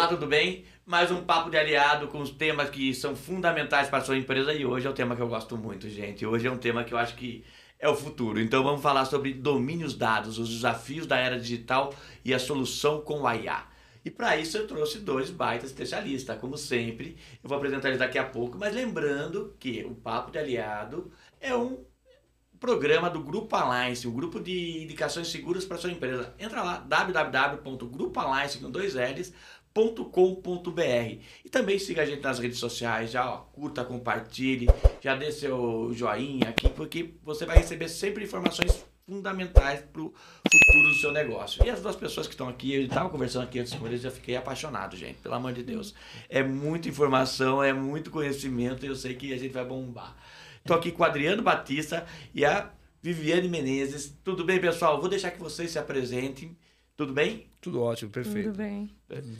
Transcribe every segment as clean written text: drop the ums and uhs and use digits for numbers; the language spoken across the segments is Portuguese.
tudo bem? Mais um papo de aliado com os temas que são fundamentais para a sua empresa e hoje é um tema que eu gosto muito, gente. Hoje é um tema que eu acho que é o futuro. Então vamos falar sobre domínios dados, os desafios da era digital e a solução com o IA. E para isso eu trouxe dois baitas especialistas, como sempre. Eu vou apresentar eles daqui a pouco, mas lembrando que o Papo de Aliado é um programa do Grupo Alliance, o grupo de indicações seguras para sua empresa. Entra lá, www.grupoalliance.com.br e também siga a gente nas redes sociais, já ó, curta, compartilhe, já dê seu joinha aqui, porque você vai receber sempre informações fundamentais para o futuro do seu negócio. E as duas pessoas que estão aqui, eu estava conversando aqui antes com eles, já fiquei apaixonado, gente, pelo amor de Deus. É muita informação, é muito conhecimento e eu sei que a gente vai bombar. Estou aqui com o Adriano Batista e a Viviane Menezes. Tudo bem, pessoal? Vou deixar que vocês se apresentem. Tudo bem? Tudo ótimo, perfeito. Tudo bem.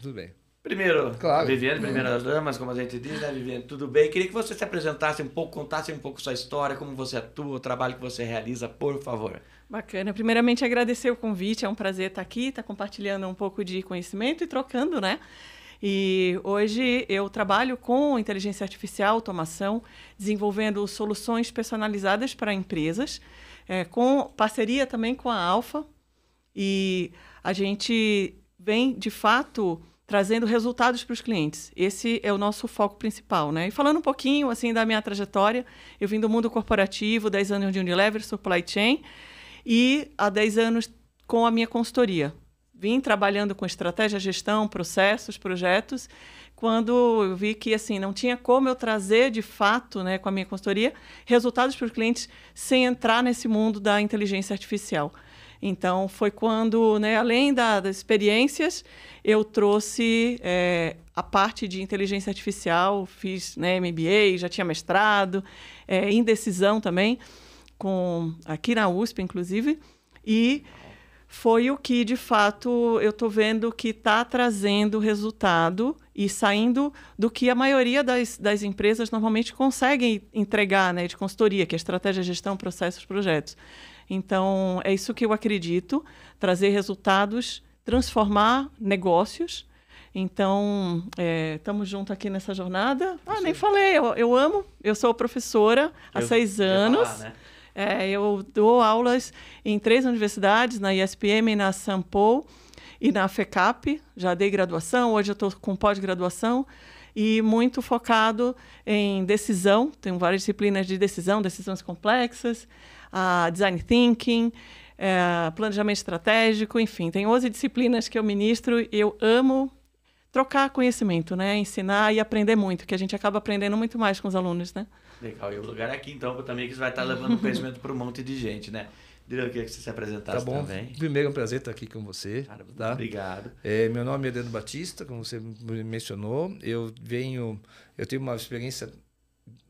Tudo bem. Primeiro, claro. Viviane, primeira das damas, como a gente diz, né, Viviane? Tudo bem? Queria que você se apresentasse um pouco, contasse um pouco sua história, como você atua, o trabalho que você realiza, por favor. Bacana. Primeiramente, agradecer o convite. É um prazer estar aqui, estar compartilhando um pouco de conhecimento e trocando, né? E hoje eu trabalho com inteligência artificial, automação, desenvolvendo soluções personalizadas para empresas, com parceria também com a Alfa. E a gente vem, de fato, trazendo resultados para os clientes. Esse é o nosso foco principal, né? E falando um pouquinho assim da minha trajetória, eu vim do mundo corporativo, 10 anos de Unilever, Supply Chain, e há 10 anos com a minha consultoria. Vim trabalhando com estratégia, gestão, processos, projetos, quando eu vi que assim, não tinha como eu trazer, de fato, né, com a minha consultoria, resultados para os clientes sem entrar nesse mundo da inteligência artificial. Então, foi quando, né, além das experiências, eu trouxe a parte de inteligência artificial, fiz, né, MBA, já tinha mestrado, em decisão também, aqui na USP, inclusive, e foi o que, de fato, eu estou vendo que está trazendo resultado e saindo do que a maioria das empresas normalmente conseguem entregar, né, de consultoria, que é estratégia, gestão, processos, projetos. Então, é isso que eu acredito, trazer resultados, transformar negócios. Então, estamos juntos aqui nessa jornada. Nem falei, eu amo, eu sou professora há 6 anos. Falar, né? Eu dou aulas em 3 universidades, na ISPM, na Sampo e na FECAP. Já dei graduação, hoje eu estou com pós-graduação e muito focado em decisão. Tenho várias disciplinas de decisão, decisões complexas, design thinking, planejamento estratégico, enfim. Tem 11 disciplinas que eu ministro e eu amo trocar conhecimento, né? Ensinar e aprender muito, que a gente acaba aprendendo muito mais com os alunos, né? Legal, e o lugar é aqui, então, também que você vai estar levando conhecimento para um monte de gente, né? Eu queria que você se apresentasse também. Primeiro, é um prazer estar aqui com você. Cara, tá? Obrigado. Meu nome é Adriano Batista, como você mencionou. Eu tenho uma experiência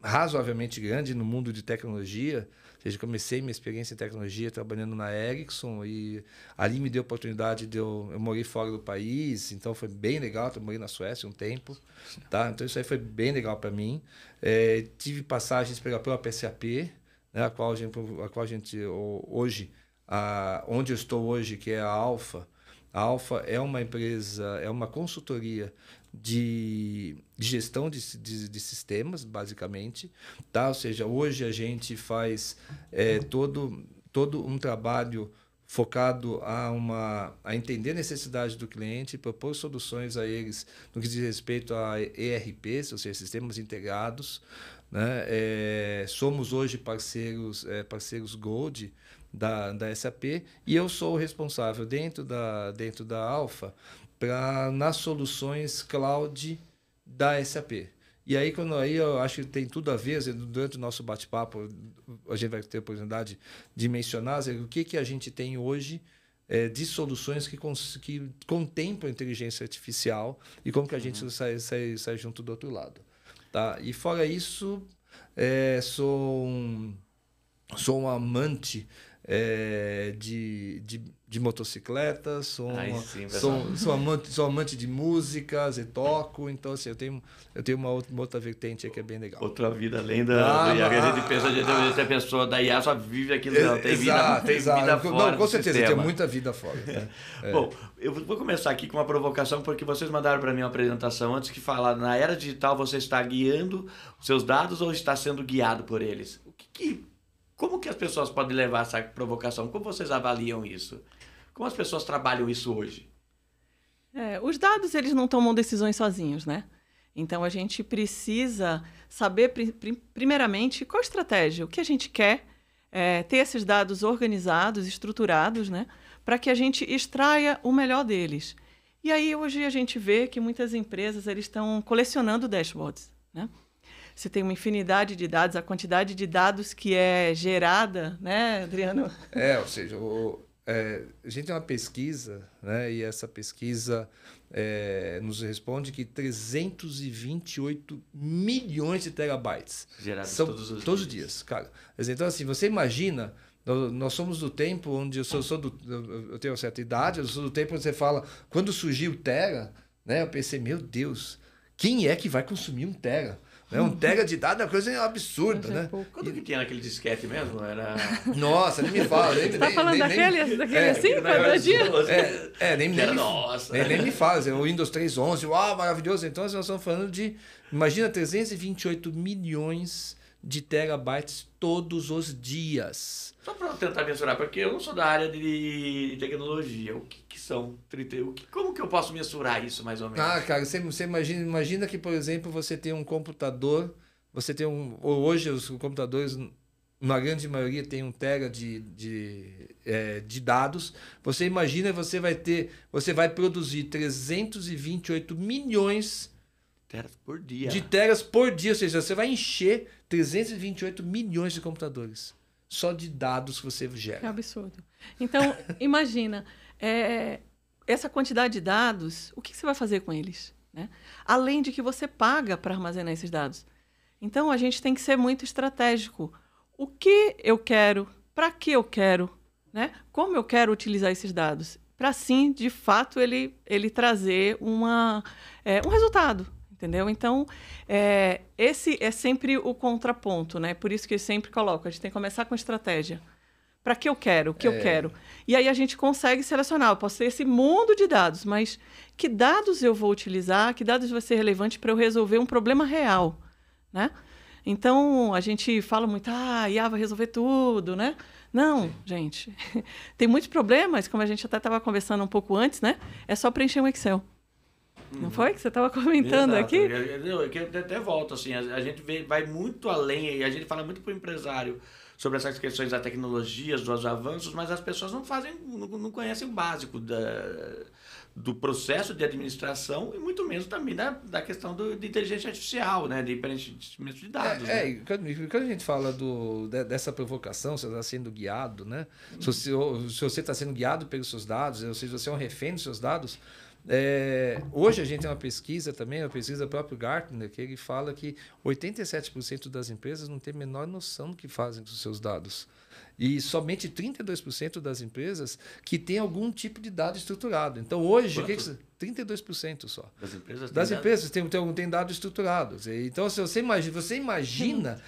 razoavelmente grande no mundo de tecnologia. Ou seja, comecei minha experiência em tecnologia trabalhando na Ericsson e ali me deu a oportunidade eu morei fora do país, então foi bem legal. Eu morei na Suécia um tempo, tá? Então isso aí foi bem legal para mim. Tive passagens pela própria SAP, né, a qual a gente hoje, onde eu estou hoje, que é a Alfa. A Alfa é uma empresa, é uma consultoria de gestão de sistemas, basicamente, tá? Ou seja, hoje a gente faz todo um trabalho focado a entender a necessidade do cliente, propor soluções a eles no que diz respeito a ERPs, ou seja, sistemas integrados, né? Somos hoje parceiros Gold da SAP e eu sou o responsável dentro da Alfa nas soluções cloud da SAP. E aí eu acho que tem tudo a ver, durante o nosso bate-papo, a gente vai ter a oportunidade de mencionar o que a gente tem hoje de soluções que contemplam inteligência artificial e como que a gente sai junto do outro lado. Tá? E fora isso, sou um amante de motocicletas, sou amante de músicas e toco, então assim, eu tenho uma outra vertente aí que é bem legal. Outra vida além da IA. A gente pensa, a pessoa da IA só vive aquilo, não, tem vida fora. Não, com certeza, tem muita vida fora. Bom, eu vou começar aqui com uma provocação, porque vocês mandaram para mim uma apresentação antes que falar, na era digital você está guiando os seus dados ou está sendo guiado por eles? Como que as pessoas podem levar essa provocação? Como vocês avaliam isso? Como as pessoas trabalham isso hoje? Os dados, eles não tomam decisões sozinhos, né? Então, a gente precisa saber, primeiramente, qual a estratégia, o que a gente quer, ter esses dados organizados, estruturados, né? Para que a gente extraia o melhor deles. E aí, hoje, a gente vê que muitas empresas eles estão colecionando dashboards, né? Você tem uma infinidade de dados, a quantidade de dados que é gerada, né, Adriano? Ou seja, a gente tem uma pesquisa, né, e essa pesquisa nos responde que 328 milhões de terabytes gerados são todos os dias, cara. Então, assim, você imagina, nós somos do tempo onde eu tenho uma certa idade, eu sou do tempo onde você fala, quando surgiu o tera, né, eu pensei, meu Deus, quem é que vai consumir um tera? Um tera de dados é uma coisa absurda, né? Quanto que tinha naquele disquete mesmo? Era... Nossa, nem me fala. Você está falando daquele assim, quadradinho? Nem me fala. O Windows 3.11, uau, maravilhoso. Então, nós estamos falando de, imagina, 328 milhões de terabytes todos os dias. Só para tentar mensurar, porque eu não sou da área de tecnologia. O que são? Como que eu posso mensurar isso, mais ou menos? Cara, você imagina que, por exemplo, você tem um computador, hoje os computadores, na grande maioria, tem 1 tera de dados. Você imagina, você vai produzir 328 milhões teras por dia. De teras por dia, ou seja, você vai encher 328 milhões de computadores só de dados que você gera. É absurdo. Então, imagina, essa quantidade de dados, o que você vai fazer com eles? Né? Além de que você paga para armazenar esses dados. Então, a gente tem que ser muito estratégico. O que eu quero? Para que eu quero? Né? Como eu quero utilizar esses dados? Para, sim, de fato, ele trazer um resultado. Entendeu? Então, esse é sempre o contraponto, né? Por isso que eu sempre coloco, a gente tem que começar com estratégia. Para que eu quero? O que eu quero? E aí a gente consegue selecionar. Eu posso ter esse mundo de dados, mas que dados eu vou utilizar? Que dados vai ser relevante para eu resolver um problema real, né? Então, a gente fala muito, IA vai resolver tudo, né? Não, sim, gente. Tem muitos problemas, como a gente até estava conversando um pouco antes, né? É só preencher um Excel. Não foi que você estava comentando aqui? Eu até volto, assim, a gente vai muito além, e a gente fala muito para o empresário sobre essas questões da tecnologia, dos avanços, mas as pessoas não conhecem o básico do processo de administração e muito menos também da questão de inteligência artificial, né, de preenchimento de dados. Quando a gente fala dessa provocação, você está sendo guiado, né? Se você está sendo guiado pelos seus dados, ou seja, você é um refém dos seus dados. Hoje a gente tem uma pesquisa também, uma pesquisa do próprio Gartner, que ele fala que 87% das empresas não tem a menor noção do que fazem com os seus dados. E somente 32% das empresas que tem algum tipo de dado estruturado. Então hoje, 32% só. Das empresas tem dados estruturados. Então, se você imagina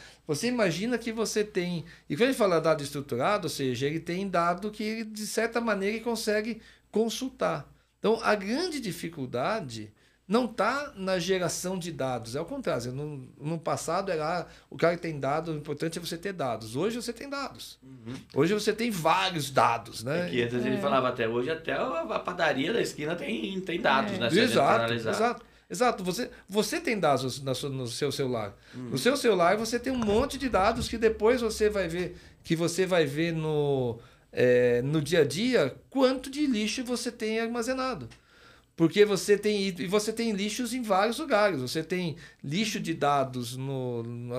que você tem... E quando a gente fala dado estruturado, ou seja, ele tem dado que, de certa maneira, ele consegue consultar. Então, a grande dificuldade não está na geração de dados. É ao contrário. No passado, o cara tem dados, o importante é você ter dados. Hoje você tem dados. Uhum. Hoje você tem vários dados. Né? Aqui, antes ele falava até hoje, até a padaria da esquina tem dados. Né? Exato. Você tem dados no seu celular. No seu celular você tem um monte de dados que depois você vai ver no dia a dia quanto de lixo você tem armazenado. Porque você tem lixos em vários lugares. Você tem lixo de dados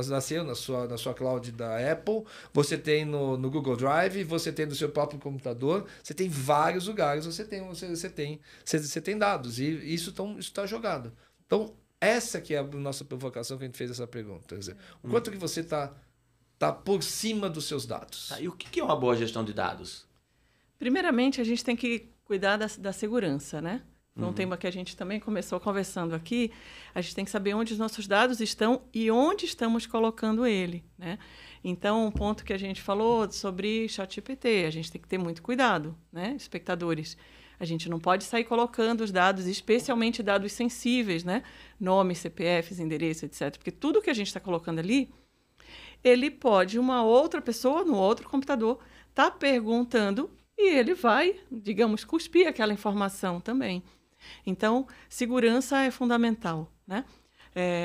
nasceu na sua cloud da Apple, você tem no Google Drive, você tem no seu próprio computador, você tem vários lugares, você tem dados. E isso está jogado. Então, essa que é a nossa provocação que a gente fez essa pergunta. Quer dizer, o quanto que você está tá por cima dos seus dados. Tá, e o que é uma boa gestão de dados? Primeiramente, a gente tem que cuidar da segurança, né? Foi um tema que a gente também começou conversando aqui. A gente tem que saber onde os nossos dados estão e onde estamos colocando ele, né? Então, um ponto que a gente falou sobre ChatGPT, a gente tem que ter muito cuidado, né, espectadores? A gente não pode sair colocando os dados, especialmente dados sensíveis, né? Nomes, CPFs, endereço, etc. Porque tudo que a gente está colocando ali, ele pode, uma outra pessoa, no outro computador, tá perguntando e ele vai, digamos, cuspir aquela informação também. Então, segurança é fundamental, né?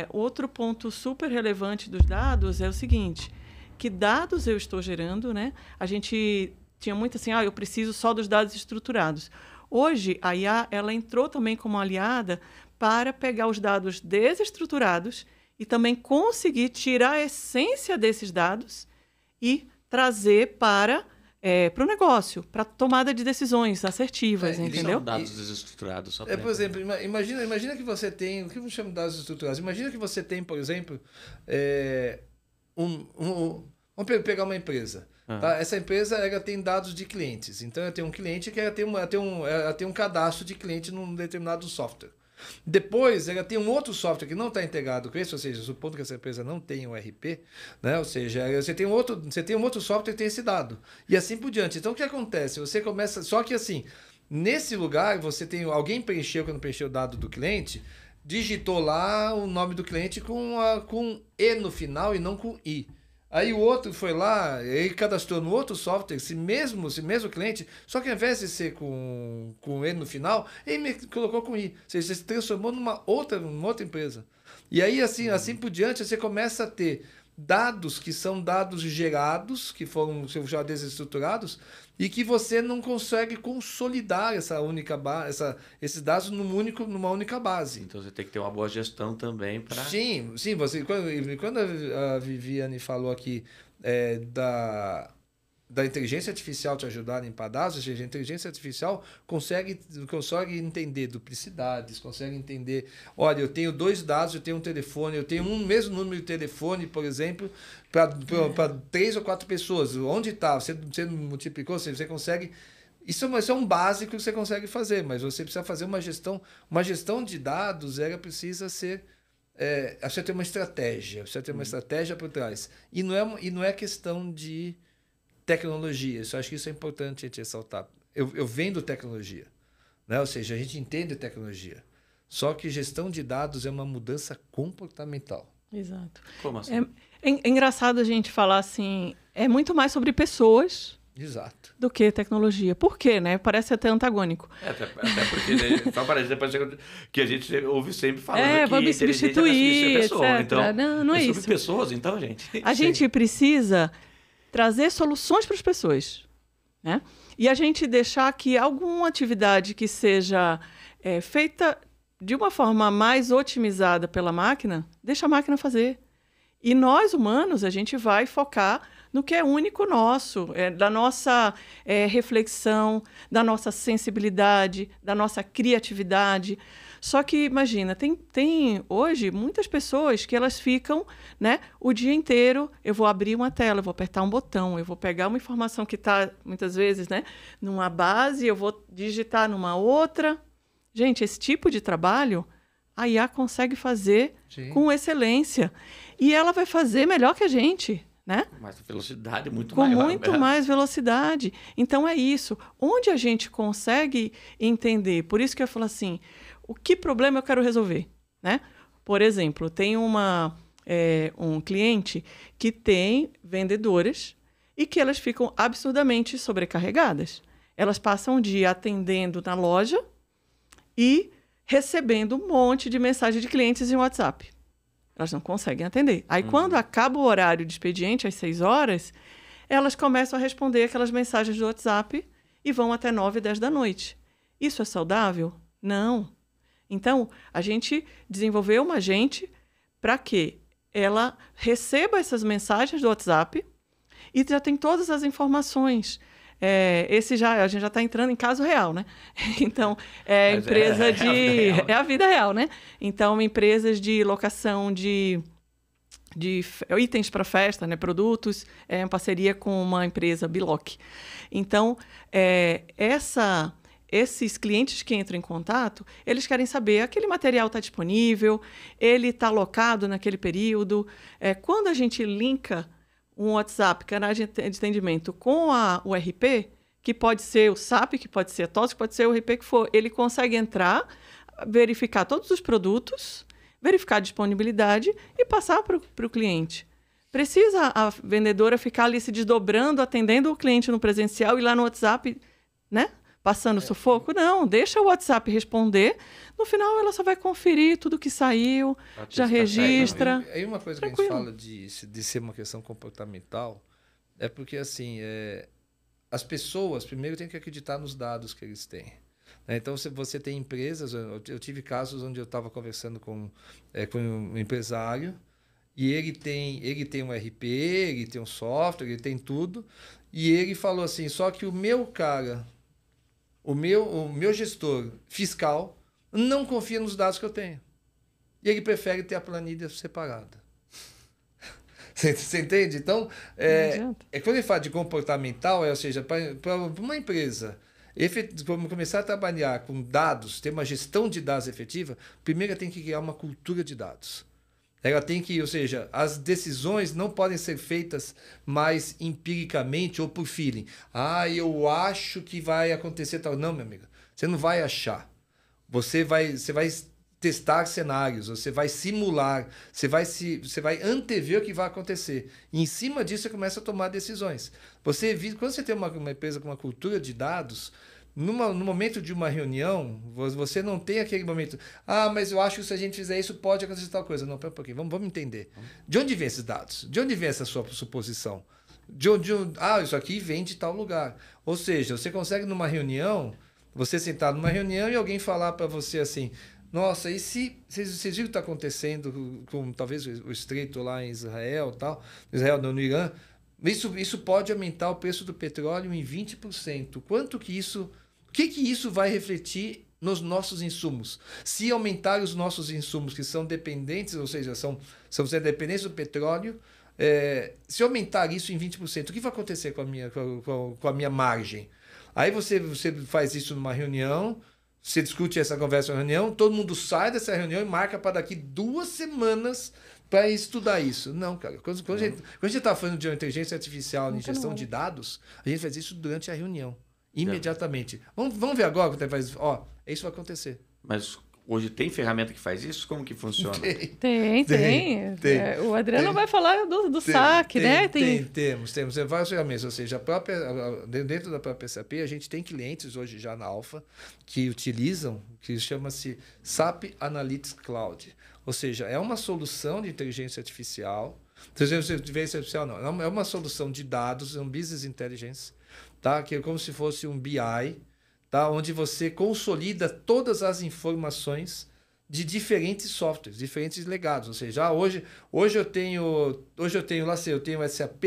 Outro ponto super relevante dos dados é o seguinte, que dados eu estou gerando, né? A gente tinha muito assim, eu preciso só dos dados estruturados. Hoje, a IA ela entrou também como aliada para pegar os dados desestruturados e também conseguir tirar a essência desses dados e trazer para o negócio, para tomada de decisões assertivas, entendeu? São dados desestruturados. Só por exemplo, imagina que você tem... O que eu chamo de dados estruturados? Imagina que você tem, por exemplo, vamos pegar uma empresa. Tá? Essa empresa ela tem dados de clientes. Então, ela tem um cliente que ela tem um cadastro de cliente num determinado software. Depois, ela tem um outro software que não está integrado com esse, ou seja, supondo que essa empresa não tenha um ERP, né? Ou seja, você tem um outro software que tem esse dado. E assim por diante. Então, o que acontece? Você começa... Só que assim, nesse lugar, você tem... Alguém quando preencheu o dado do cliente, digitou lá o nome do cliente com E no final e não com I. Aí o outro foi lá, ele cadastrou no outro software, esse mesmo cliente, só que ao invés de ser com E no final, ele me colocou com I. Ou seja, se transformou numa outra empresa. E aí, assim por diante, você começa a ter dados que são dados gerados, que foram já desestruturados, e que você não consegue consolidar esses dados numa única base. Então você tem que ter uma boa gestão também para... Sim, quando a Viviane falou aqui da inteligência artificial te ajudar a limpar dados, ou seja, a inteligência artificial consegue entender duplicidades, consegue entender, olha, eu tenho 2 dados, eu tenho um telefone, eu tenho um mesmo número de telefone, por exemplo, para 3 ou 4 pessoas. Onde está? Você multiplicou, você consegue... Isso é um básico que você consegue fazer, mas você precisa fazer uma gestão de dados, ela precisa ser... Você tem uma estratégia, por trás. E não é questão de tecnologia. Eu acho que isso é importante a gente ressaltar. Eu vendo tecnologia, né? Ou seja, a gente entende tecnologia. Só que gestão de dados é uma mudança comportamental. Exato. Como assim? É engraçado a gente falar assim, é muito mais sobre pessoas... Exato. Do que tecnologia. Por quê, né? Parece até antagônico. Até porque, né, só parece depois que a gente ouve sempre falando que vamos substituir, pessoa. etc. Então, não é sobre isso. pessoas, então, gente. A gente precisa trazer soluções para as pessoas, né? E a gente deixar que alguma atividade que seja feita de uma forma mais otimizada pela máquina, deixa a máquina fazer. E nós, humanos, a gente vai focar no que é único nosso, da nossa reflexão, da nossa sensibilidade, da nossa criatividade. Só que, imagina, tem hoje muitas pessoas que elas ficam, né, o dia inteiro, eu vou abrir uma tela, eu vou apertar um botão, eu vou pegar uma informação que está, muitas vezes, né, numa base, eu vou digitar numa outra. Gente, esse tipo de trabalho a IA consegue fazer com excelência. E ela vai fazer melhor que a gente, né? Mais velocidade, muito com maior. Com muito mais velocidade. Então, é isso. Onde a gente consegue entender? Por isso que eu falo assim, o que problema eu quero resolver, né? Por exemplo, tem um cliente que tem vendedoras e que elas ficam absurdamente sobrecarregadas. Elas passam o dia atendendo na loja e recebendo um monte de mensagem de clientes em WhatsApp. Elas não conseguem atender. Aí, quando acaba o horário de expediente, às 6 horas, elas começam a responder aquelas mensagens do WhatsApp e vão até 9, 10 da noite. Isso é saudável? Não. Então, a gente desenvolveu uma agente para que ela receba essas mensagens do WhatsApp e já tem todas as informações. A gente já está entrando em caso real, né? Então, empresa de... É a vida real, né? Então, empresas de locação de de itens para festa, né, produtos, em parceria com uma empresa, Biloc. Então, esses clientes que entram em contato, eles querem saber aquele material está disponível, ele está alocado naquele período. Quando a gente linka um WhatsApp, canal de atendimento, com o RP, que pode ser o SAP, que pode ser a TOTVS, que pode ser o RP que for, ele consegue entrar, verificar todos os produtos, verificar a disponibilidade e passar para o cliente. Precisa a vendedora ficar ali se desdobrando, atendendo o cliente no presencial e lá no WhatsApp, né? Passando sufoco? Não, deixa o WhatsApp responder. No final, ela só vai conferir tudo que saiu, já registra. Aí uma coisa tranquilo. Que a gente fala de ser uma questão comportamental é porque, assim, as pessoas, primeiro, têm que acreditar nos dados que eles têm. Então, se você tem empresas... Eu tive casos onde eu estava conversando com um empresário e ele tem um RP, ele tem um software, ele tem tudo. E ele falou assim, só que o meu gestor fiscal não confia nos dados que eu tenho. E ele prefere ter a planilha separada. Você entende? Então, quando ele fala de comportamental, ou seja, para uma empresa começar a trabalhar com dados, ter uma gestão de dados efetiva, primeiro ela tem que criar uma cultura de dados. Ela tem que, ou seja, as decisões não podem ser feitas mais empiricamente ou por feeling. Eu acho que vai acontecer tal. Não, meu amigo, você não vai achar. Você vai testar cenários, você vai simular, você vai antever o que vai acontecer. E em cima disso você começa a tomar decisões. Quando você tem uma empresa com uma cultura de dados, no momento de uma reunião, você não tem aquele momento, mas eu acho que se a gente fizer isso pode acontecer tal coisa. Não, pera um pouquinho, vamos entender. De onde vem esses dados? De onde vem essa sua suposição? Isso aqui vem de tal lugar. Ou seja, você consegue numa reunião, você sentar numa reunião e alguém falar para você assim, nossa, e se vocês viram o que está acontecendo com talvez o estreito lá em Israel, no Irã, isso pode aumentar o preço do petróleo em 20%. O que isso vai refletir nos nossos insumos? Se aumentar os nossos insumos, que são dependentes, ou seja, são dependentes do petróleo, se aumentar isso em 20%, o que vai acontecer com a minha margem? Aí você faz isso numa reunião, você discute essa conversa na reunião, todo mundo sai dessa reunião e marca para daqui 2 semanas para estudar isso. Não, cara. Quando a gente está falando de uma inteligência artificial em gestão de dados, a gente faz isso durante a reunião. Imediatamente. Vamos ver agora quando faz. Isso vai acontecer. Mas hoje tem ferramenta que faz isso? Como que funciona? Tem. O Adriano vai falar do saque, né? Temos várias ferramentas. Ou seja, dentro da própria SAP, a gente tem clientes hoje já na Alpha que utilizam, que chama-se SAP Analytics Cloud. Ou seja, é uma solução de inteligência artificial. Inteligência artificial não, é uma solução de dados, é um business intelligence, tá? Que é como se fosse um BI, tá? Onde você consolida todas as informações de diferentes softwares, diferentes legados. Ou seja, hoje eu tenho SAP,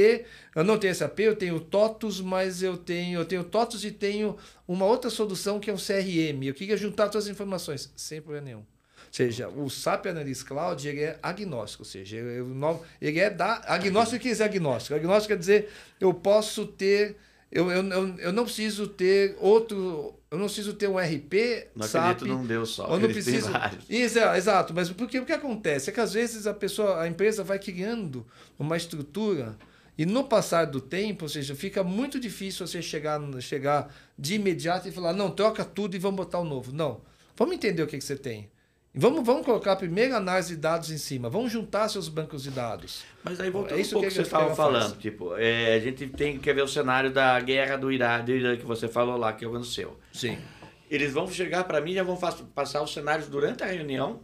eu não tenho SAP, eu tenho TOTVS, mas eu tenho TOTVS e tenho uma outra solução que é um CRM. Eu queria juntar todas as informações, sem problema nenhum. Ou seja, o SAP Analytics Cloud ele é agnóstico, ou seja, ele é agnóstico. O que é agnóstico? Agnóstico quer dizer, eu posso ter, eu não preciso ter outro, eu não preciso ter um RP, não SAP. Acredito num Deus só, eu não preciso. Exato, mas o que acontece? É que às vezes a empresa vai criando uma estrutura e no passar do tempo, ou seja, fica muito difícil você chegar de imediato e falar, não, troca tudo e vamos botar o novo. Não, vamos entender o que você tem. Vamos colocar a primeira análise de dados em cima. Vamos juntar seus bancos de dados. Mas aí voltando um pouco que você estava falando. Tipo, a gente quer ver o cenário da guerra do Irã que você falou lá, que aconteceu. Sim. Eles vão chegar para mim e já vão passar os cenários durante a reunião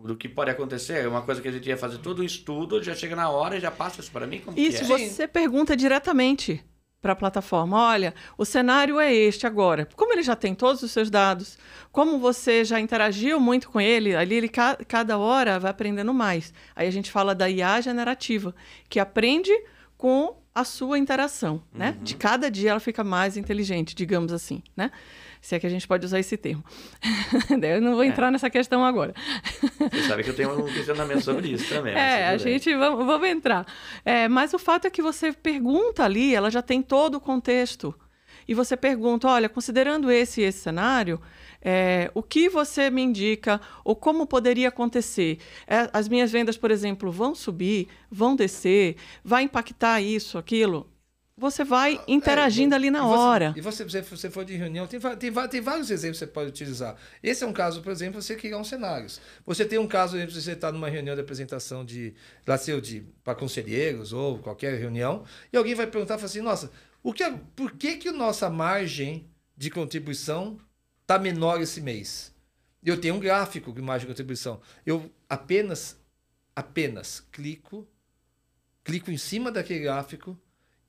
do que pode acontecer. É uma coisa que a gente ia fazer todo um estudo, já chega na hora e já passa isso para mim? Como isso, que é? Você pergunta diretamente para a plataforma, olha, o cenário é este agora. Como ele já tem todos os seus dados, como você já interagiu muito com ele, ali ele cada hora vai aprendendo mais. Aí a gente fala da IA generativa, que aprende com a sua interação, né? De cada dia ela fica mais inteligente, digamos assim, né? Se é que a gente pode usar esse termo. Eu não vou entrar nessa questão agora. Você sabe que eu tenho um questionamento sobre isso também. A gente... Vamos entrar. Mas o fato é que você pergunta ali, ela já tem todo o contexto. E você pergunta, olha, considerando esse cenário, o que você me indica ou como poderia acontecer? As minhas vendas, por exemplo, vão subir, vão descer, vai impactar isso, aquilo? Você vai interagindo ali na hora. E você for de reunião, tem vários exemplos que você pode utilizar. Esse é um caso, por exemplo, você criar uns cenários. Você tem um caso, por exemplo, você está numa reunião de apresentação para conselheiros ou qualquer reunião, e alguém vai perguntar, fala assim, nossa, por que a nossa margem de contribuição está menor esse mês? Eu tenho um gráfico de margem de contribuição. Eu apenas clico em cima daquele gráfico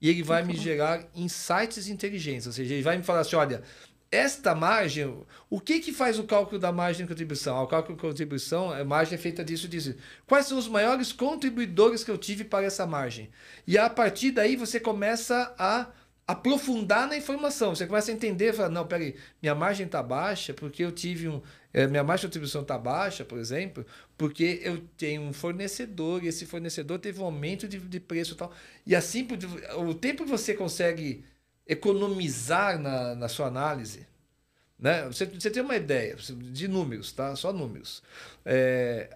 e ele vai me gerar insights inteligentes. Ou seja, ele vai me falar assim, olha, esta margem, o que faz o cálculo da margem de contribuição? O cálculo de contribuição, a margem é feita disso. Quais são os maiores contribuidores que eu tive para essa margem? E a partir daí você começa a aprofundar na informação. Você começa a entender, fala, não, peraí, minha margem está baixa porque eu tive minha margem de contribuição está baixa, por exemplo, porque eu tenho um fornecedor e esse fornecedor teve um aumento de preço e tal. E assim, o tempo que você consegue economizar na sua análise, né? Você tem uma ideia de números, tá? Só números.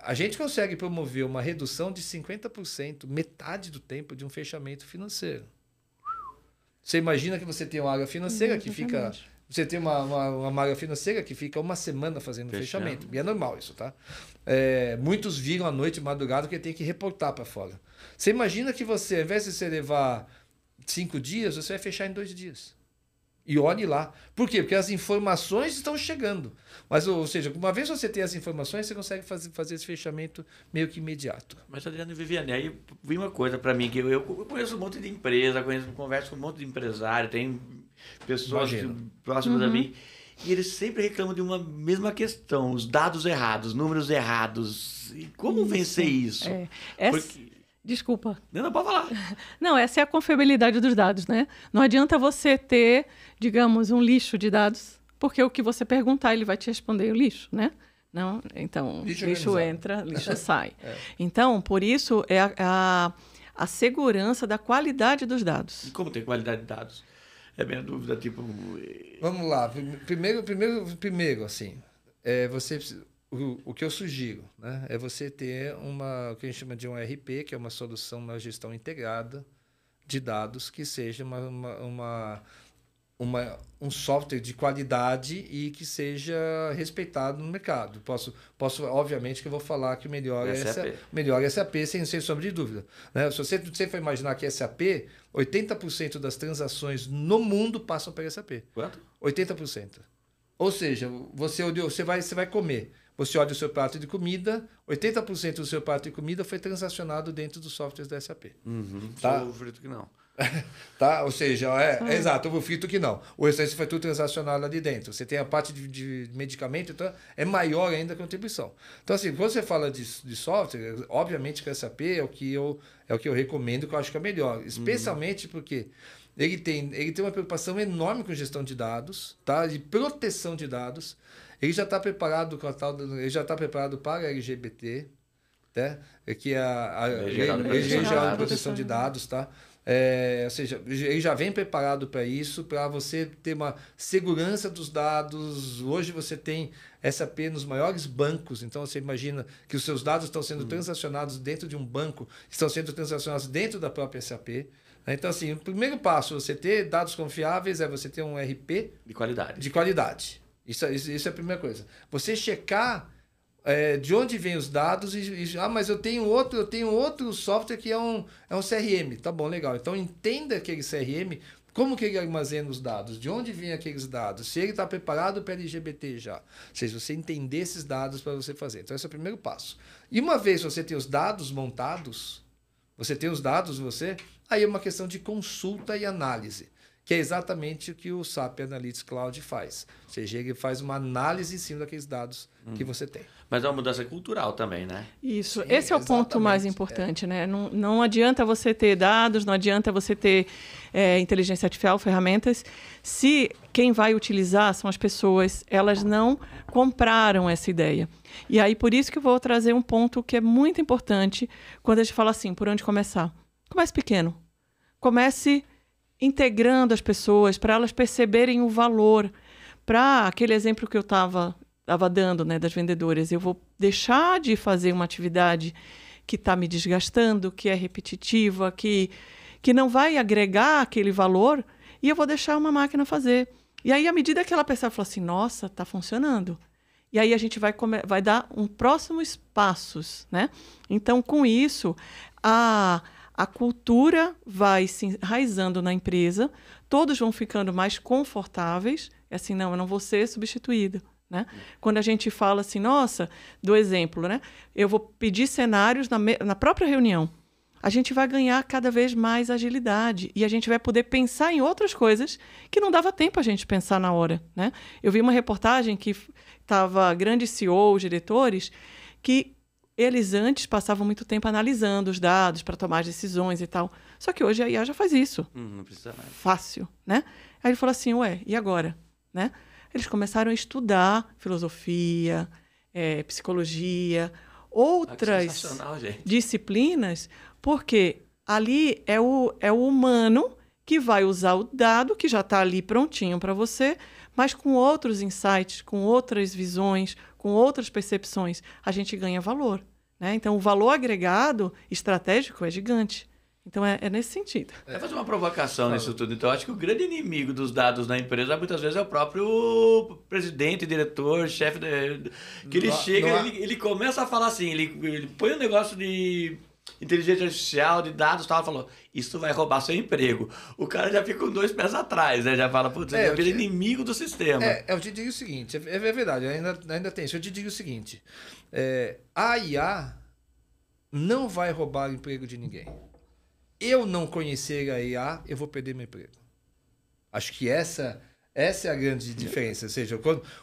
A gente consegue promover uma redução de 50%, metade do tempo de um fechamento financeiro. Você imagina que você tem uma área financeira que fica... Você tem uma área financeira que fica uma semana fazendo fechamento. E é normal isso, tá? Muitos viram à noite, madrugada, que tem que reportar para fora. Você imagina que você, ao invés de você levar 5 dias, você vai fechar em 2 dias. E olhe lá. Por quê? Porque as informações estão chegando. Mas, ou seja, uma vez você tem as informações, você consegue fazer esse fechamento meio que imediato. Mas, Adriano e Viviane, aí vi uma coisa para mim, que eu conheço um monte de empresa, converso com um monte de empresário, tem pessoas próximas a mim, e eles sempre reclamam de uma mesma questão, os dados errados, números errados. E como vencer isso? Desculpa. Não pode falar. Não, essa é a confiabilidade dos dados, né? Não adianta você ter, digamos, um lixo de dados, porque o que você perguntar, ele vai te responder o lixo, né? Não, então, lixo entra, lixo sai. Então, por isso, é a segurança da qualidade dos dados. E como ter qualidade de dados? É minha dúvida, tipo... Vamos lá. Primeiro assim, você... O que eu sugiro, né, é você ter o que a gente chama de um ERP, que é uma solução, uma gestão integrada de dados, que seja um software de qualidade e que seja respeitado no mercado. Posso obviamente, que eu vou falar que o melhor é SAP, sem sombra de dúvida. Né? Se você for imaginar que SAP, 80% das no mundo passam para SAP. Quanto? 80%. Ou seja, você vai comer. Você olha o seu prato de comida, 80% do seu prato de comida foi transacionado dentro dos softwares da SAP. Tá? Só o frito que não. Tá? Ou seja, exato, o frito que não. O restante foi tudo transacionado ali dentro. Você tem a parte de medicamento, então é maior ainda a contribuição. Então, assim, quando você fala de software, obviamente que a SAP é o que eu recomendo, que eu acho que é melhor. Especialmente porque ele tem uma preocupação enorme com gestão de dados, tá? De proteção de dados. Ele já está preparado para a LGBT, né? Que é a Lei Geral de Proteção de Dados, tá? Ou seja, ele já vem preparado para isso, para você ter uma segurança dos dados. Hoje você tem SAP nos maiores bancos, então você imagina que os seus dados estão sendo transacionados dentro de um banco, estão sendo transacionados dentro da própria SAP. Então, assim, o primeiro passo, você ter dados confiáveis, é você ter um RP de qualidade. Isso é a primeira coisa. Você checar de onde vêm os dados mas eu tenho outro software que é um CRM. Tá bom, legal. Então entenda aquele CRM, como que ele armazena os dados, de onde vêm aqueles dados, se ele está preparado para LGBT já. Ou seja, você entender esses dados para você fazer. Então esse é o primeiro passo. E uma vez você tem os dados montados, aí é uma questão de consulta e análise. que é exatamente o que o SAP Analytics Cloud faz. Ou seja, ele faz uma análise em cima daqueles dados que você tem. Mas é uma mudança cultural também, né? Isso, Sim, esse é o ponto mais importante, né? Não adianta você ter dados, não adianta você ter inteligência artificial, ferramentas, se quem vai utilizar são as pessoas, elas não compraram essa ideia. E aí, por isso que eu vou trazer um ponto que é muito importante quando a gente fala assim, por onde começar? Comece pequeno. Comece integrando as pessoas para elas perceberem o valor. Para aquele exemplo que eu estava dando, né, das vendedoras, eu vou deixar de fazer uma atividade que está me desgastando, que é repetitiva, que não vai agregar aquele valor, e eu vou deixar uma máquina fazer. E aí, à medida que ela percebe, fala assim, nossa, está funcionando. E aí a gente vai dar próximos passos, né? Então, com isso, a cultura vai se enraizando na empresa, todos vão ficando mais confortáveis, assim, não, eu não vou ser substituído, né? Quando a gente fala assim, nossa, do exemplo, né? Eu vou pedir cenários na própria reunião. A gente vai ganhar cada vez mais agilidade e a gente vai poder pensar em outras coisas que não dava tempo a gente pensar na hora, né? Eu vi uma reportagem que estava grandes CEOs, diretores, que eles antes passavam muito tempo analisando os dados para tomar as decisões e tal. Só que hoje a IA já faz isso. Não precisa mais. Fácil, né? Aí ele falou assim, ué, e agora? Né? Eles começaram a estudar filosofia, psicologia, outras disciplinas, porque ali é o humano que vai usar o dado que já está ali prontinho para você, mas com outros insights, com outras visões, com outras percepções, a gente ganha valor, né? Então, o valor agregado estratégico é gigante. Então, é nesse sentido. Vai fazer uma provocação nisso tudo. Então, eu acho que o grande inimigo dos dados na empresa, muitas vezes, é o próprio presidente, diretor, chefe. Que ele chega, ele começa a falar assim, ele põe um negócio de inteligência artificial, de dados e tal, falou, isso vai roubar seu emprego. O cara já fica com 2 pés atrás, né? Já fala, putz, ele é inimigo do sistema. Eu te digo o seguinte, é verdade, ainda tem isso. Eu te digo o seguinte, a IA não vai roubar o emprego de ninguém. Eu não conhecer a IA, eu vou perder meu emprego. Acho que essa é a grande diferença. Ou seja,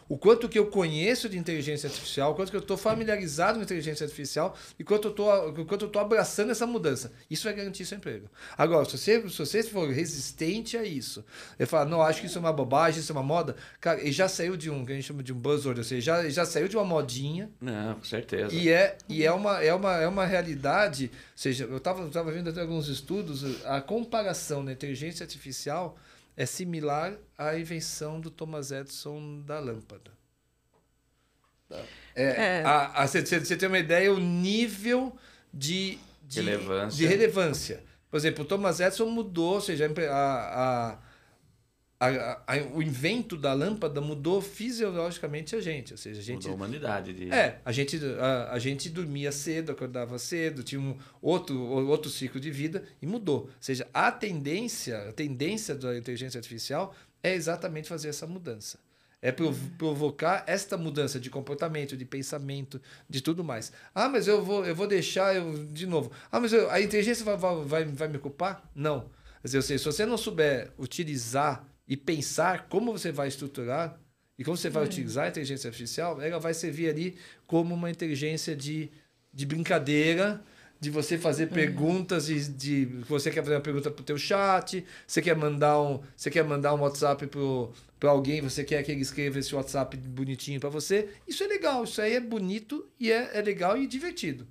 o quanto que eu conheço de inteligência artificial, o quanto que eu estou familiarizado com inteligência artificial e quanto eu estou abraçando essa mudança. Isso vai garantir seu emprego. Agora, se você for resistente a isso, eu falo, não, acho que isso é uma bobagem, isso é uma moda, cara, ele já saiu de que a gente chama de um buzzword, ou seja, já saiu de uma modinha. Não, com certeza. E é uma realidade, ou seja, eu estava vendo até alguns estudos, a comparação da inteligência artificial é similar à invenção do Thomas Edison da lâmpada. Você tem uma ideia, o nível de relevância. Por exemplo, o Thomas Edison mudou, ou seja, o invento da lâmpada mudou fisiologicamente a gente. Ou seja, mudou a humanidade. A gente dormia cedo, acordava cedo, tinha um outro ciclo de vida e mudou. Ou seja, a tendência da inteligência artificial é exatamente fazer essa mudança. É provocar esta mudança de comportamento, de pensamento, de tudo mais. Ah, mas eu vou deixar, de novo. Ah, mas a inteligência vai me culpar? Não. Quer dizer, se você não souber utilizar e pensar como você vai estruturar e como você vai utilizar a inteligência artificial, ela vai servir ali como uma inteligência de brincadeira, de você fazer perguntas, você quer fazer uma pergunta para o teu chat, você quer mandar um WhatsApp para alguém, você quer que ele escreva esse WhatsApp bonitinho para você. Isso é legal, isso aí é bonito e é legal e divertido.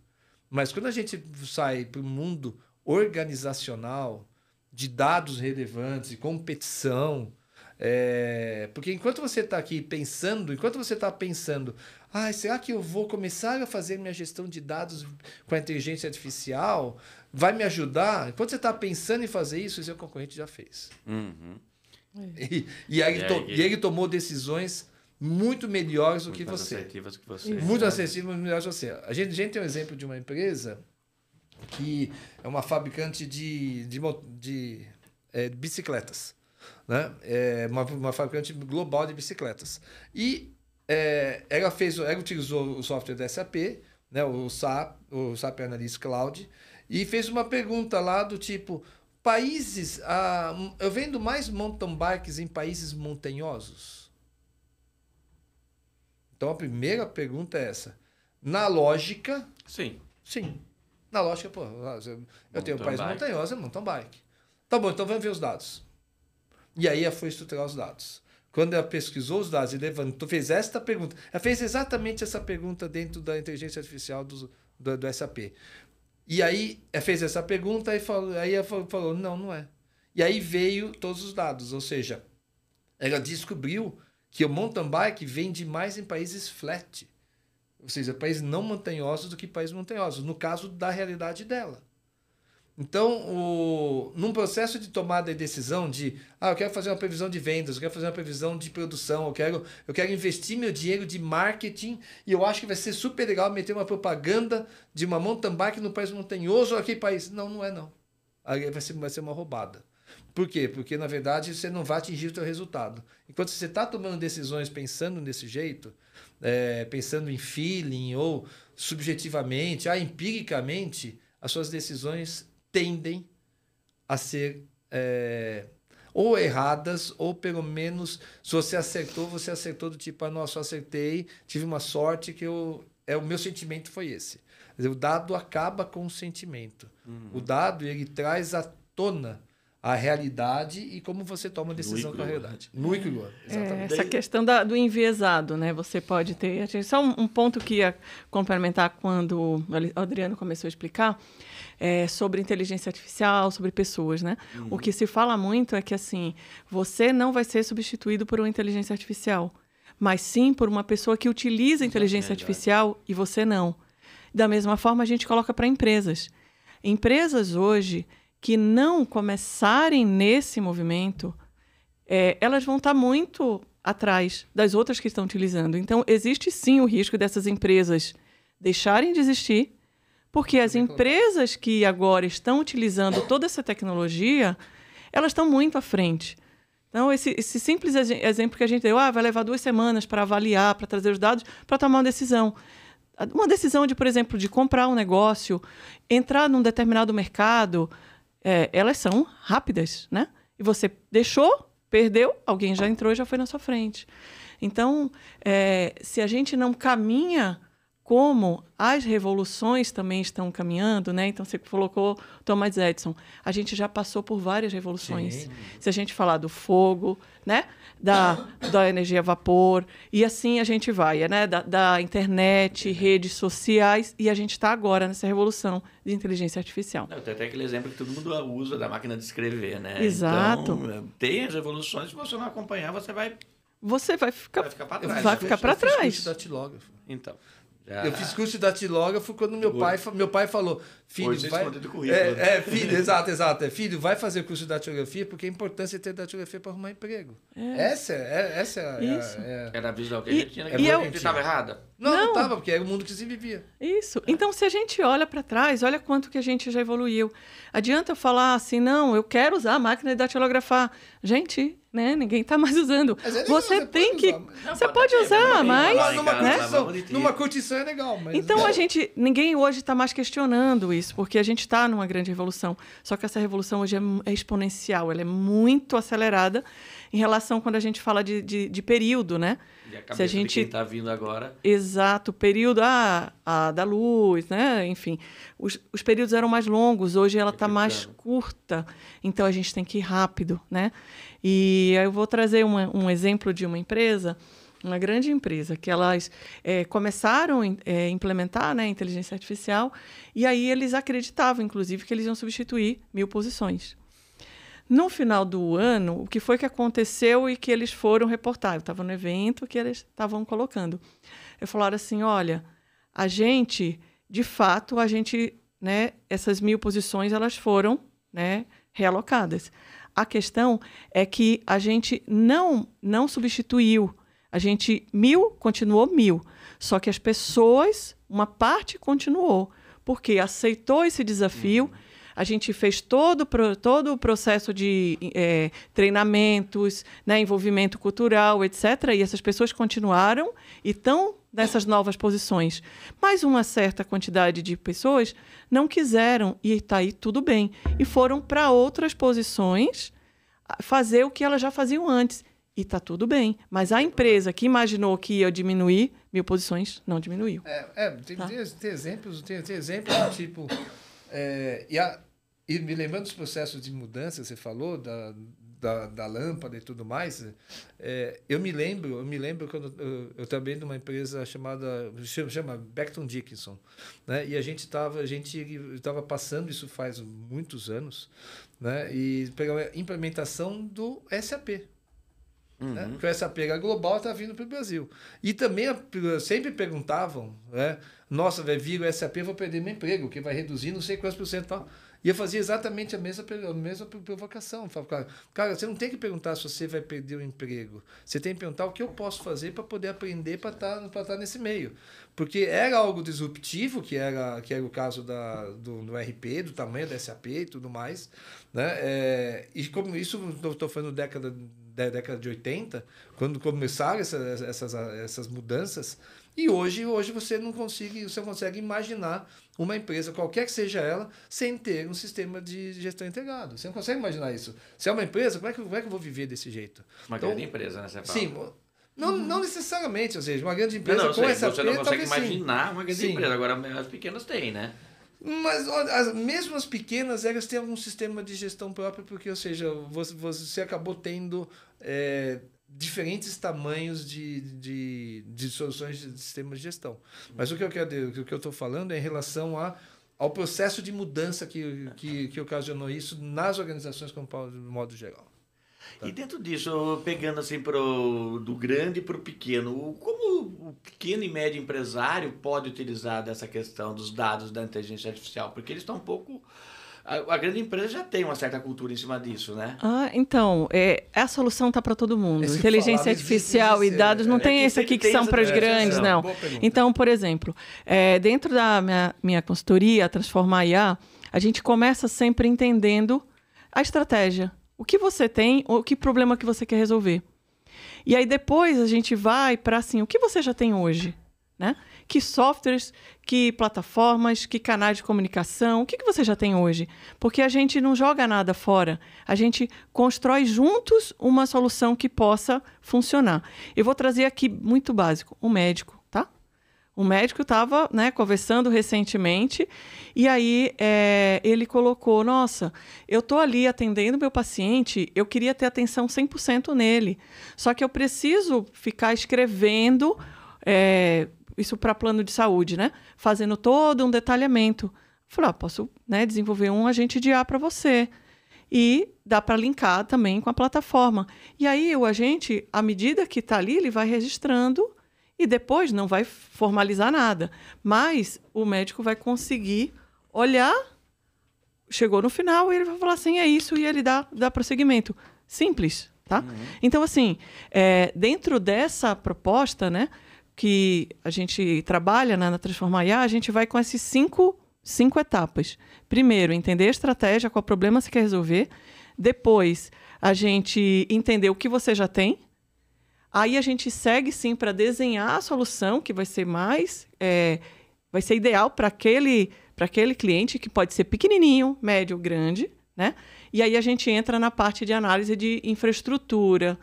Mas quando a gente sai para o mundo organizacional, de dados relevantes, de competição, porque enquanto você está pensando, será que eu vou começar a fazer minha gestão de dados com a inteligência artificial? Vai me ajudar? Enquanto você está pensando em fazer isso, o seu concorrente já fez. Uhum. E ele tomou decisões muito melhores do que você. Assertivas que você. Muito assertivas, melhores que você. A gente tem um exemplo de uma empresa que é uma fabricante de bicicletas, né? É uma fabricante global de bicicletas. E ela utilizou o software da SAP, né? o SAP Analytics Cloud, e fez uma pergunta lá do tipo, países... eu vendo mais mountain bikes em países montanhosos. Então, a primeira pergunta é essa. Na lógica... Sim. Sim. Na lógica, pô, eu tenho um país montanhoso, é mountain bike. Tá bom, então vamos ver os dados. E aí ela foi estruturar os dados. Quando ela pesquisou os dados e levantou, fez esta pergunta. Ela fez exatamente essa pergunta dentro da inteligência artificial do SAP. E aí ela fez essa pergunta aí ela falou, não é. E aí veio todos os dados. Ou seja, ela descobriu que o mountain bike vende mais em países flat. Ou seja, países não montanhosos do que países montanhosos. No caso da realidade dela. Então, num processo de tomada de decisão de eu quero fazer uma previsão de vendas, eu quero fazer uma previsão de produção, eu quero investir meu dinheiro de marketing e eu acho que vai ser super legal meter uma propaganda de uma mountain bike no país montanhoso ou aquele país. Não é não. Aí vai ser uma roubada. Por quê? Porque, na verdade, você não vai atingir o seu resultado. Enquanto você está tomando decisões pensando desse jeito, pensando em feeling ou subjetivamente, empiricamente, as suas decisões tendem a ser ou erradas, ou pelo menos, se você acertou do tipo, nossa, eu acertei, tive uma sorte que o meu sentimento foi esse. Quer dizer, o dado acaba com o sentimento. O dado, ele traz à tona a realidade e como você toma decisão com a realidade. Nu e crua, exatamente. Essa questão do enviesado, né? Você pode ter... Só um ponto que ia complementar quando o Adriano começou a explicar sobre inteligência artificial, sobre pessoas, né? O que se fala muito é que, assim, você não vai ser substituído por uma inteligência artificial, mas sim por uma pessoa que utiliza a inteligência artificial e você não. Da mesma forma, a gente coloca para empresas. Empresas hoje que não começarem nesse movimento, elas vão estar muito atrás das outras que estão utilizando. Então, existe sim o risco dessas empresas deixarem de existir, porque as empresas que agora estão utilizando toda essa tecnologia, elas estão muito à frente. Então, esse simples exemplo que a gente deu, vai levar 2 semanas para avaliar, para trazer os dados, para tomar uma decisão. Uma decisão de, por exemplo, de comprar um negócio, entrar num determinado mercado, elas são rápidas, né? E você deixou, perdeu, alguém já entrou e já foi na sua frente. Então, se a gente não caminha como as revoluções também estão caminhando, né? Então, você colocou Thomas Edison. A gente já passou por várias revoluções. Sim. Se a gente falar do fogo, né? Da energia a vapor, e assim a gente vai, né? Da internet, redes sociais, e a gente está agora nessa revolução de inteligência artificial. Tem até aquele exemplo que todo mundo usa da máquina de escrever, né? Exato. Então, tem as revoluções, se você não acompanhar, você vai ficar para trás. Vai ficar para trás. Eu fiz curso de datilógrafo. Então... Eu fiz curso de datilógrafo quando meu pai falou, filho, vai... filho, exato. Filho, vai fazer curso de datilografia porque a importância é ter datilografia para arrumar emprego. Essa é era a visão que a gente tinha. A gente estava errada? Não estava, porque era o mundo que se vivia. Isso. Então, se a gente olha para trás, olha quanto que a gente já evoluiu. Adianta eu falar assim, não, eu quero usar a máquina de datilografar. Gente, né? Ninguém está mais usando. Você tem que... Você pode usar, mas... Numa curtição é legal. Mas... Então, ninguém hoje está mais questionando isso, porque a gente está numa grande revolução. Só que essa revolução hoje é exponencial, ela é muito acelerada em relação quando a gente fala de período, né? E a cabeça de quem está vindo agora. Exato, o período da luz, né? Enfim, os períodos eram mais longos, hoje ela está mais curta, então a gente tem que ir rápido, né? E eu vou trazer um exemplo de uma empresa, uma grande empresa, que elas começaram a implementar, né, inteligência artificial, e aí eles acreditavam, inclusive, que eles iam substituir 1000 posições. No final do ano, o que foi que aconteceu e que eles foram reportar? Eu estava no evento que eles estavam colocando. Eles falaram assim, olha, de fato, né, essas 1000 posições, elas foram, né, realocadas. A questão é que a gente não substituiu. 1000 continuou 1000. Só que as pessoas, uma parte continuou, porque aceitou esse desafio. a gente fez todo o processo de treinamentos, né, envolvimento cultural, etc. E essas pessoas continuaram e estão nessas novas posições. Mas uma certa quantidade de pessoas não quiseram, e está aí tudo bem, e foram para outras posições fazer o que elas já faziam antes. E está tudo bem. Mas a empresa que imaginou que ia diminuir 1000 posições, não diminuiu. Tem exemplos do tipo... E me lembrando dos processos de mudança, você falou, da lâmpada e tudo mais, eu me lembro quando eu trabalhei numa empresa chama Becton Dickinson, né? E a gente estava passando, isso faz muitos anos, né? E pegou a implementação do SAP. Né? Porque o SAP global está vindo para o Brasil. E também sempre perguntavam, né? Nossa, vai vir o SAP, eu vou perder meu emprego, que vai reduzir não sei quantos por cento e tal. E eu fazia exatamente a mesma provocação. Eu falava, cara, você não tem que perguntar se você vai perder o emprego. Você tem que perguntar o que eu posso fazer para poder aprender para estar nesse meio. Porque era algo disruptivo, que era o caso do RP, do tamanho da SAP e tudo mais. Né? E como isso, eu estou falando da década de 80, quando começaram essas mudanças, e hoje você consegue imaginar uma empresa, qualquer que seja ela, sem ter um sistema de gestão integrado. Você não consegue imaginar isso. Se é uma empresa, como é que eu vou viver desse jeito? Uma grande empresa, né? Você fala. Sim, não necessariamente, ou seja, uma grande empresa com essa você não consegue talvez imaginar uma grande sim. empresa, agora as pequenas têm, né? Mas mesmo as pequenas, elas têm algum sistema de gestão próprio, porque, ou seja, você acabou tendo diferentes tamanhos de soluções de sistemas de gestão. Mas o que eu estou falando é em relação ao processo de mudança que ocasionou isso nas organizações como no modo geral. Tá. E dentro disso, pegando assim do grande para o pequeno, como o pequeno e médio empresário pode utilizar dessa questão dos dados da inteligência artificial? Porque eles estão um pouco... A grande empresa já tem uma certa cultura em cima disso, né? Então, a solução está para todo mundo. Inteligência artificial e dados, não tem esse aqui que são para os grandes, não. Então, por exemplo, dentro da minha consultoria, a Transformar IA, a gente começa sempre entendendo a estratégia. O que você tem, ou que problema que você quer resolver. E aí depois a gente vai para assim, o que você já tem hoje? Né? Que softwares, que plataformas, que canais de comunicação, o que você já tem hoje? Porque a gente não joga nada fora, a gente constrói juntos uma solução que possa funcionar. Eu vou trazer aqui muito básico, o médico, tá? O médico estava, né, conversando recentemente e aí ele colocou, nossa, eu estou ali atendendo meu paciente, eu queria ter atenção 100% nele, só que eu preciso ficar escrevendo... isso para plano de saúde, né? Fazendo todo um detalhamento. Falei, posso, né, desenvolver um agente de IA para você. E dá para linkar também com a plataforma. E aí o agente, à medida que está ali, ele vai registrando e depois não vai formalizar nada. Mas o médico vai conseguir olhar, chegou no final, e ele vai falar assim, é isso, e ele dá prosseguimento. Simples, tá? Então, assim, dentro dessa proposta, né, que a gente trabalha na Transformar IA, a gente vai com essas cinco etapas. Primeiro, entender a estratégia, qual problema você quer resolver. Depois, a gente entender o que você já tem. Aí a gente segue, sim, para desenhar a solução, que vai ser vai ser ideal para aquele cliente, que pode ser pequenininho, médio, grande, né? E aí a gente entra na parte de análise de infraestrutura,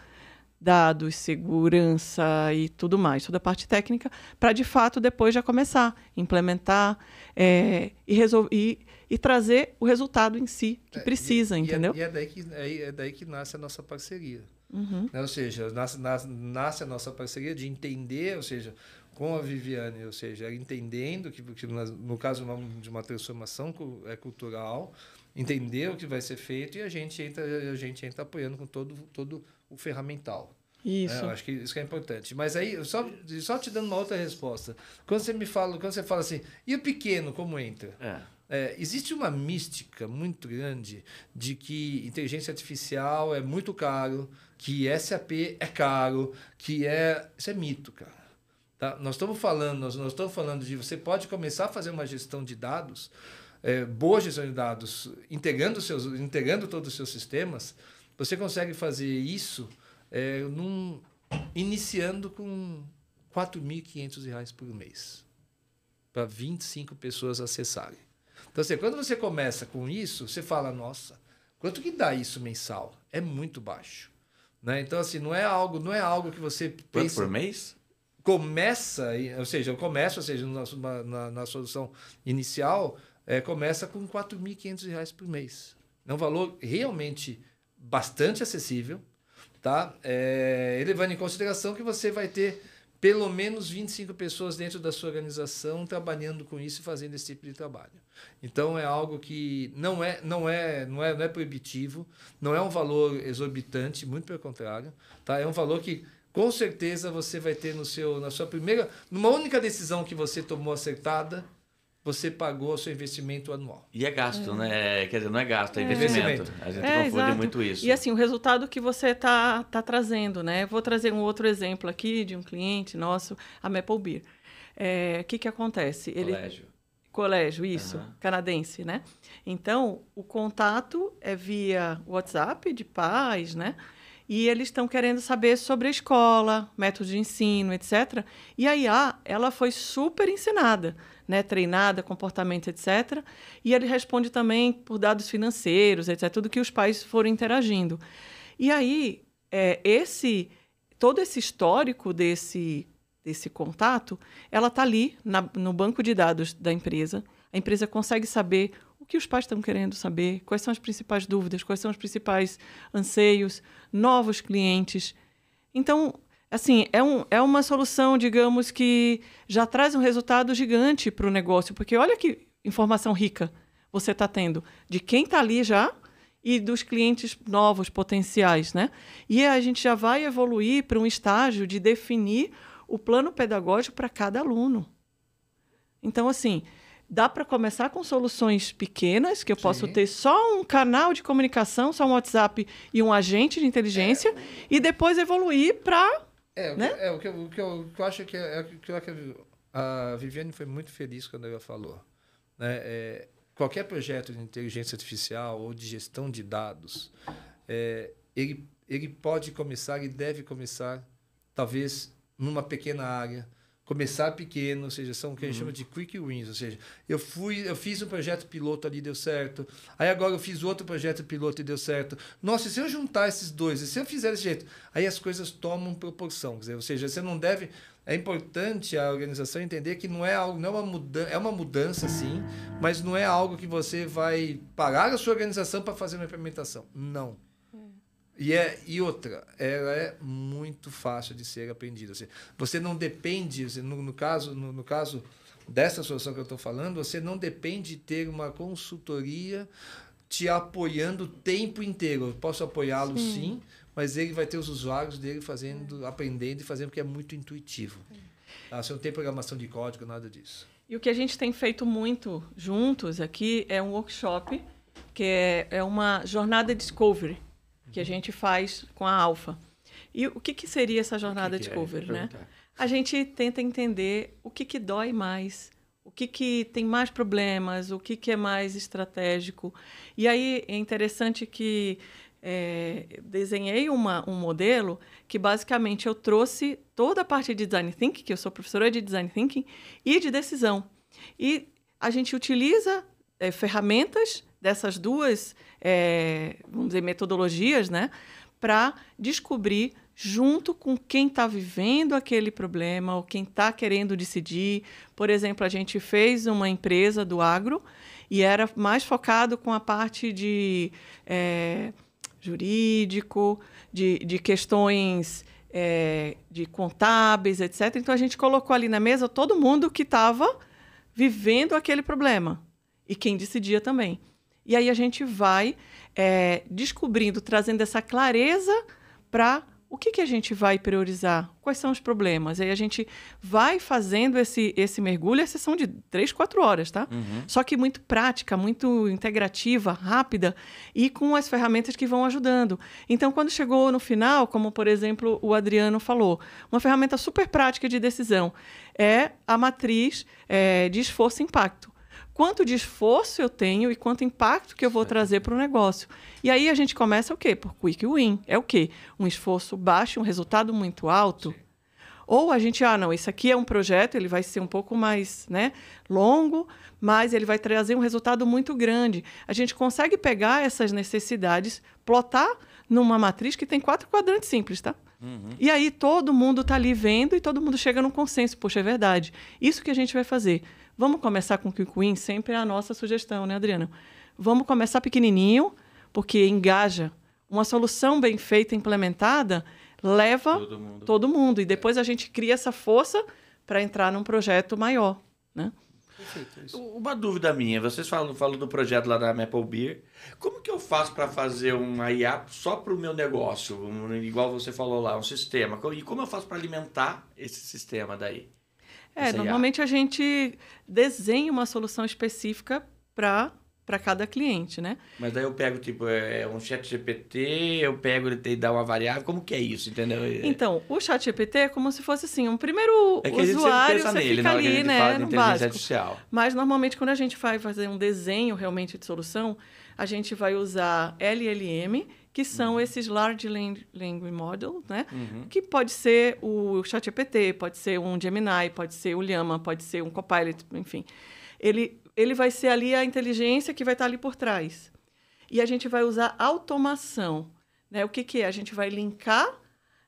dados, segurança e tudo mais, toda a parte técnica, para, de fato, depois já começar a implementar e trazer o resultado em si que precisa, entendeu? E é daí que nasce a nossa parceria. Né? Ou seja, nasce a nossa parceria de entender, ou seja, com a Viviane, ou seja, entendendo que no caso de uma transformação cultural, entender o que vai ser feito e a gente entra apoiando com todo o ferramental. Isso. Eu acho que isso que é importante. Mas aí, só te dando uma outra resposta. Quando você fala assim, e o pequeno, como entra? Existe uma mística muito grande de que inteligência artificial é muito caro, que SAP é caro, isso é mito, cara. Tá? Nós estamos falando de você pode começar a fazer uma gestão de dados boa gestão de dados, integrando todos os seus sistemas, você consegue fazer isso iniciando com R$ 4.500 por mês, para 25 pessoas acessarem. Então, assim, quando você começa com isso, você fala, nossa, quanto que dá isso mensal? É muito baixo. Né? Então, assim, não é algo que você pensa... Quanto por mês? Na solução inicial, começa com R$ 4.500 por mês. É um valor realmente bastante acessível, tá? Levando em consideração que você vai ter pelo menos 25 pessoas dentro da sua organização trabalhando com isso e fazendo esse tipo de trabalho. Então, é algo que não é proibitivo, não é um valor exorbitante, muito pelo contrário. Tá? É um valor que, com certeza, você vai ter na sua primeira... Numa única decisão que você tomou acertada, você pagou o seu investimento anual. E é gasto, né? Quer dizer, não é gasto, é investimento. A gente confunde exato. muito isso. E assim, o resultado que você está trazendo, né? Vou trazer um outro exemplo aqui de um cliente nosso, a Maple Beer. O que acontece? Colégio, isso, canadense, né? Então, o contato é via WhatsApp de pais, né? E eles estão querendo saber sobre a escola, método de ensino, etc. E a IA, ela foi super ensinada, né? Treinada, comportamento, etc. E ele responde também por dados financeiros, etc. Tudo que os pais foram interagindo. E aí, todo esse histórico desse contato, ela está ali no banco de dados da empresa. A empresa consegue saber o que os pais estão querendo saber, quais são as principais dúvidas, quais são os principais anseios, novos clientes. Então, assim, é uma solução, digamos, que já traz um resultado gigante para o negócio, porque olha que informação rica você está tendo de quem está ali já e dos clientes novos, potenciais, né? E a gente já vai evoluir para um estágio de definir o plano pedagógico para cada aluno. Então, assim, dá para começar com soluções pequenas, que eu posso ter só um canal de comunicação, só um WhatsApp e um agente de inteligência, e depois evoluir para... O que eu acho que a Viviane foi muito feliz quando ela falou. Né? Qualquer projeto de inteligência artificial ou de gestão de dados, ele pode começar e deve começar, talvez, numa pequena área, começar pequeno, ou seja, são o que a gente chama de quick wins, ou seja, eu fiz um projeto piloto ali, deu certo, aí agora eu fiz outro projeto piloto e deu certo. Nossa, e se eu juntar esses dois, e se eu fizer desse jeito, aí as coisas tomam proporção, quer dizer, ou seja, você não deve... É importante a organização entender que não é algo, é uma mudança, sim, mas não é algo que você vai parar a sua organização para fazer uma implementação. Não. E outra, ela é muito fácil de ser aprendida. Você não depende, no caso dessa solução que eu estou falando, você não depende de ter uma consultoria te apoiando o tempo inteiro. Eu posso apoiá-lo, sim, mas ele vai ter os usuários dele aprendendo e fazendo, porque é muito intuitivo. Você não tem programação de código, nada disso. E o que a gente tem feito muito juntos aqui é um workshop, que é uma jornada Discovery, que a gente faz com a Alfa. E o que seria essa jornada Discovery, né? A gente tenta entender o que dói mais, o que tem mais problemas, o que é mais estratégico. E aí é interessante que desenhei um modelo que basicamente eu trouxe toda a parte de Design Thinking, que eu sou professora de Design Thinking, e de decisão. E a gente utiliza ferramentas dessas duas, vamos dizer, metodologias, né, para descobrir, junto com quem está vivendo aquele problema ou quem está querendo decidir. Por exemplo, a gente fez uma empresa do agro e era mais focado com a parte de jurídico, de questões de contábeis, etc. Então, a gente colocou ali na mesa todo mundo que estava vivendo aquele problema e quem decidia também. E aí a gente vai descobrindo, trazendo essa clareza para o que a gente vai priorizar, quais são os problemas. Aí a gente vai fazendo esse mergulho, a sessão de 3-4 horas, tá? Só que muito prática, muito integrativa, rápida e com as ferramentas que vão ajudando. Então, quando chegou no final, como, por exemplo, o Adriano falou, uma ferramenta super prática de decisão é a matriz de esforço e impacto. quanto de esforço eu tenho e quanto impacto que eu vou trazer para o negócio. E aí a gente começa o quê? Por quick win. É o quê? Um esforço baixo, um resultado muito alto. Sim. Ou a gente, não, esse aqui é um projeto, ele vai ser um pouco mais, né, longo, mas ele vai trazer um resultado muito grande. A gente consegue pegar essas necessidades, plotar numa matriz que tem 4 quadrantes simples, tá? Uhum. E aí todo mundo está ali vendo e todo mundo chega num consenso. Poxa, é verdade. Isso que a gente vai fazer. Vamos começar com o Quick Win? Sempre é a nossa sugestão, né, Adriana? Vamos começar pequenininho, porque engaja. Uma solução bem feita, implementada, leva todo mundo. E depois a gente cria essa força para entrar num projeto maior, né? Perfeito, uma dúvida minha, vocês falam do projeto lá da Maple Beer. Como que eu faço para fazer uma IA só para o meu negócio? Igual você falou lá, um sistema. E como eu faço para alimentar esse sistema daí? Normalmente a gente desenha uma solução específica para cada cliente, né? Mas daí eu pego, um chat GPT, eu pego e dá uma variável, como que é isso, entendeu? Então, o chat GPT é como se fosse assim, um primeiro usuário, você nele, fica ali, né, no básico. Artificial. Mas, normalmente, quando a gente vai fazer um desenho realmente de solução, a gente vai usar LLM, que são esses Large Language Model, né? Que pode ser o ChatGPT, pode ser um Gemini, pode ser o Llama, pode ser um Copilot, enfim. Ele vai ser ali a inteligência que vai estar ali por trás. E a gente vai usar automação. Né? O que é? A gente vai linkar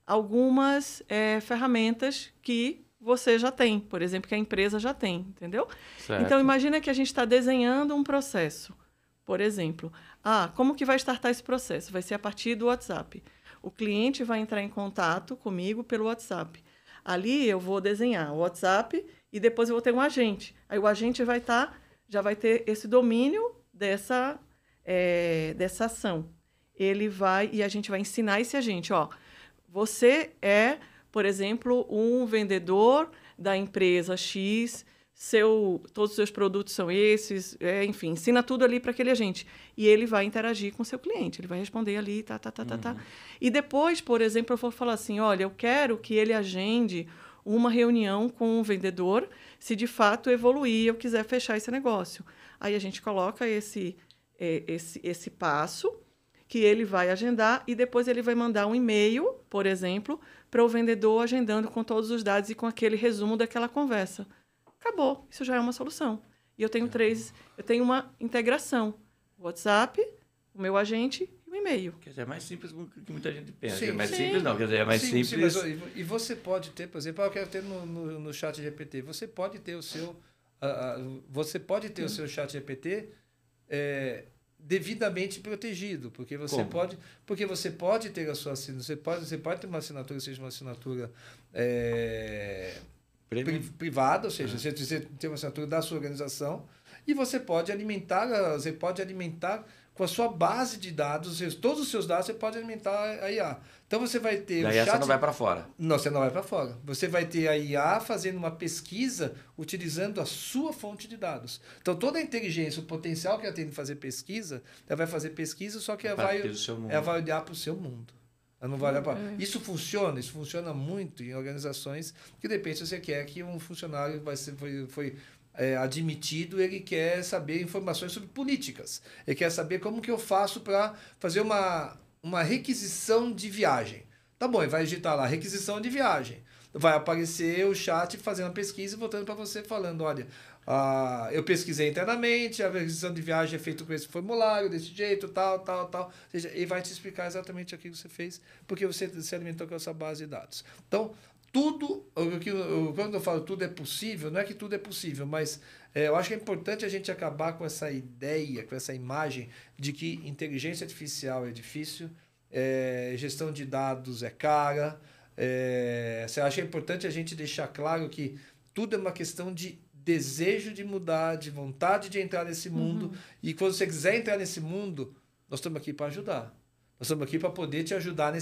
algumas ferramentas que você já tem, por exemplo, que a empresa já tem, entendeu? Certo. Então, imagina que a gente está desenhando um processo. Por exemplo, como que vai startar esse processo? Vai ser a partir do WhatsApp. O cliente vai entrar em contato comigo pelo WhatsApp. Ali eu vou desenhar o WhatsApp e depois eu vou ter um agente. Aí o agente já vai ter esse domínio dessa ação. E a gente vai ensinar esse agente. Você é, por exemplo, um vendedor da empresa X, todos os seus produtos são esses, enfim, ensina tudo ali para aquele agente. E ele vai interagir com o seu cliente, ele vai responder ali, tá. E depois, por exemplo, eu vou falar assim, olha, eu quero que ele agende uma reunião com o vendedor, se de fato evoluir, eu quiser fechar esse negócio. Aí a gente coloca esse passo que ele vai agendar e depois ele vai mandar um e-mail, por exemplo, para o vendedor agendando com todos os dados e com aquele resumo daquela conversa. Acabou, isso já é uma solução. E eu tenho eu tenho uma integração. O WhatsApp, o meu agente e o e-mail. Quer dizer, é mais simples do que muita gente pensa. Sim, simples não, quer dizer, é mais simples. Sim, mas, e você pode ter, por exemplo, eu quero ter no chat GPT, você pode ter o seu o seu chat GPT devidamente protegido, porque você pode ter a sua assinatura, você pode ter uma assinatura, seja uma assinatura privada, ou seja, você tem uma assinatura da sua organização e você pode alimentar com a sua base de dados, todos os seus dados, você pode alimentar a IA. Então você vai ter a IA você não vai para fora. Não, você não vai para fora. Você vai ter a IA fazendo uma pesquisa utilizando a sua fonte de dados. Então toda a inteligência, o potencial que ela tem de fazer pesquisa, ela vai fazer pesquisa, só que ela vai olhar para o seu mundo. Ela não vai olhar para... Isso funciona muito em organizações que, de repente, você quer que um funcionário foi admitido, ele quer saber informações sobre políticas. Ele quer saber como que eu faço para fazer uma requisição de viagem. Tá bom, ele vai digitar lá, requisição de viagem. Vai aparecer o chat fazendo uma pesquisa e voltando para você falando, olha, eu pesquisei internamente, a requisição de viagem é feita com esse formulário, desse jeito, tal. Ou seja, ele vai te explicar exatamente aquilo que você fez, porque você se alimentou com essa base de dados. Então, quando eu falo tudo é possível, não é que tudo é possível, mas eu acho que é importante a gente acabar com essa ideia, com essa imagem de que inteligência artificial é difícil, gestão de dados é cara. Eu acho que é importante a gente deixar claro que tudo é uma questão de desejo de mudar, de vontade de entrar nesse mundo. E quando você quiser entrar nesse mundo, nós estamos aqui para ajudar. Nós estamos aqui para poder te ajudar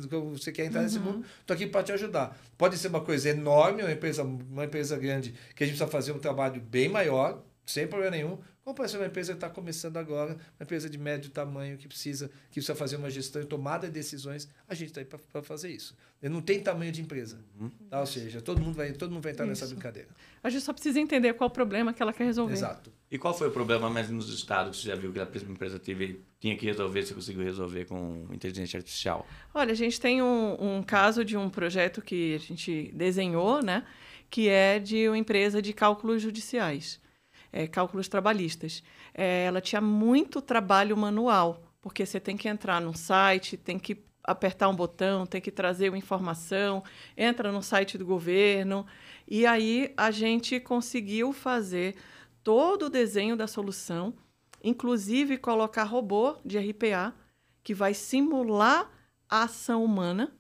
quando você quer entrar nesse mundo, estou aqui para te ajudar. Pode ser uma coisa enorme, uma empresa grande, que a gente precisa fazer um trabalho bem maior, sem problema nenhum. Como pode ser uma empresa que está começando agora, uma empresa de médio tamanho que precisa fazer uma gestão e tomada de decisões, a gente está aí para fazer isso. Não tem tamanho de empresa. Tá? Ou seja, todo mundo vai entrar nessa brincadeira. A gente só precisa entender qual o problema que ela quer resolver. Exato. E qual foi o problema mais nos estados que você já viu que a empresa tinha que resolver, você conseguiu resolver com inteligência artificial? Olha, a gente tem um caso de um projeto que a gente desenhou, né, que é de uma empresa de cálculos judiciais, cálculos trabalhistas. Ela tinha muito trabalho manual, porque você tem que entrar num site, tem que apertar um botão, tem que trazer uma informação, entra no site do governo, e aí a gente conseguiu fazer todo o desenho da solução, inclusive colocar robô de RPA, que vai simular a ação humana,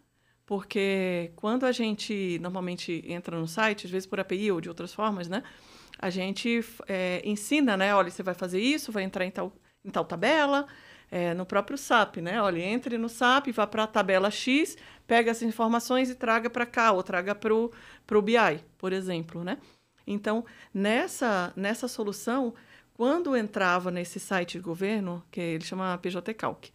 porque quando a gente normalmente entra no site, às vezes por API ou de outras formas, né, a gente ensina, né, olha, você vai fazer isso, vai entrar em tal tabela, no próprio SAP, né, olha, entre no SAP, vá para a tabela X, pega essas informações e traga para cá, ou traga para o BI, por exemplo, né? Então, nessa solução, quando entrava nesse site de governo, que ele chama PJ Calc,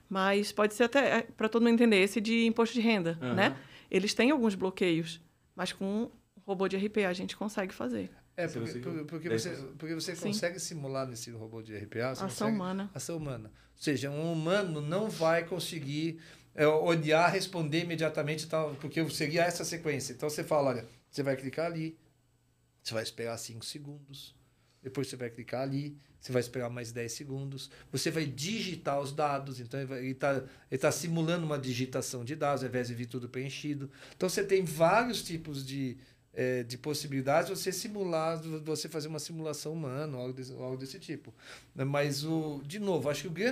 mas pode ser até, para todo mundo entender, esse de imposto de renda, né? Eles têm alguns bloqueios, mas com um robô de RPA a gente consegue fazer. Porque você consegue simular nesse robô de RPA... Ação humana. Ação humana. Ou seja, um humano não vai conseguir olhar, responder imediatamente, tal, porque seria essa sequência. Então, você fala, olha, você vai clicar ali, você vai esperar 5 segundos, depois você vai clicar ali, você vai esperar mais 10 segundos, você vai digitar os dados, então ele está simulando uma digitação de dados, ao invés de vir tudo preenchido. Então, você tem vários tipos de possibilidades de você simular, você fazer uma simulação humana, algo desse tipo. Mas, de novo, acho que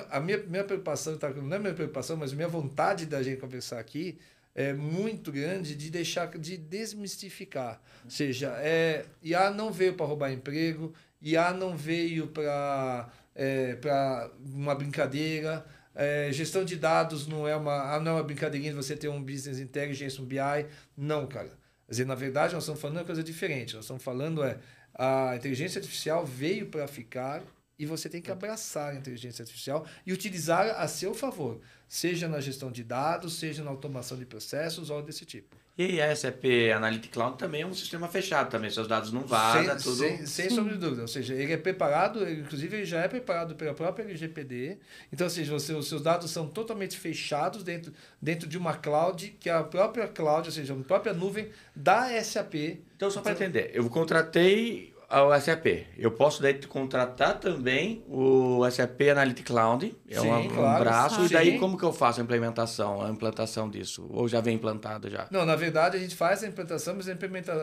a minha preocupação, não é minha preocupação, mas a minha vontade da gente conversar aqui é muito grande de desmistificar. Ou seja, IA não veio para roubar emprego, IA não veio para uma brincadeira, gestão de dados não é uma brincadeirinha de você ter um business intelligence, um BI. Não, cara. Quer dizer, na verdade, nós estamos falando uma coisa diferente. Nós estamos falando a inteligência artificial veio para ficar e você tem que abraçar a inteligência artificial e utilizar a seu favor, seja na gestão de dados, seja na automação de processos ou desse tipo. E a SAP Analytics Cloud também é um sistema fechado também, seus dados não vazam, tudo... Sem sombra de dúvida, ou seja, ele é preparado, inclusive ele já é preparado pela própria LGPD, então, ou seja, os seus dados são totalmente fechados dentro de uma cloud, que é a própria cloud, ou seja, a própria nuvem da SAP. Então, só para entender, eu contratei ao SAP. Eu posso daí contratar também o SAP Analytics Cloud, um braço, e daí como que eu faço a implantação disso? Ou já vem implantado já? Não, na verdade a gente faz a implantação, mas a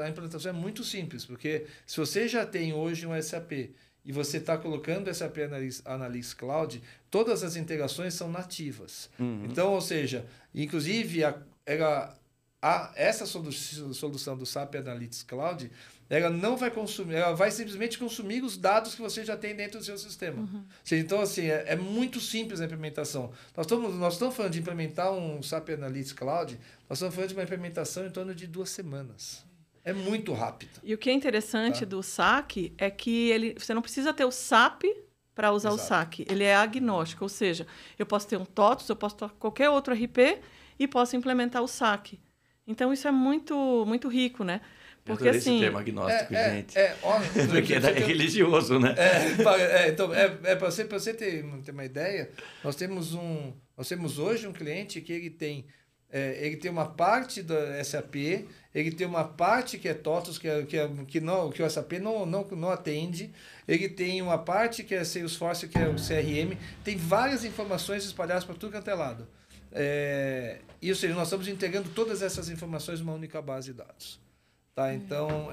implantação é muito simples, porque se você já tem hoje um SAP e você está colocando o SAP Analytics Cloud, todas as integrações são nativas. Então, ou seja, inclusive essa solução do SAP Analytics Cloud, ela não vai consumir, ela vai simplesmente consumir os dados que você já tem dentro do seu sistema. Seja, então, assim, é muito simples a implementação. Nós estamos falando de implementar um SAP Analytics Cloud, nós estamos falando de uma implementação em torno de 2 semanas. É muito rápido. E o que é interessante do SAC é que você não precisa ter o SAP para usar o SAC. Ele é agnóstico, ou seja, eu posso ter um TOTOS, eu posso ter qualquer outro RP e posso implementar o SAC. Então, isso é muito, muito rico, né? Porque, assim, esse termo agnóstico, gente. Porque é religioso, né? Então, para você ter uma ideia, nós temos hoje um cliente que ele tem uma parte da SAP, ele tem uma parte que é TOTOS, que o SAP não atende, ele tem uma parte que é Salesforce, que é o CRM, tem várias informações espalhadas para tudo quanto é lado. Ou seja, nós estamos integrando todas essas informações numa única base de dados. Tá, então,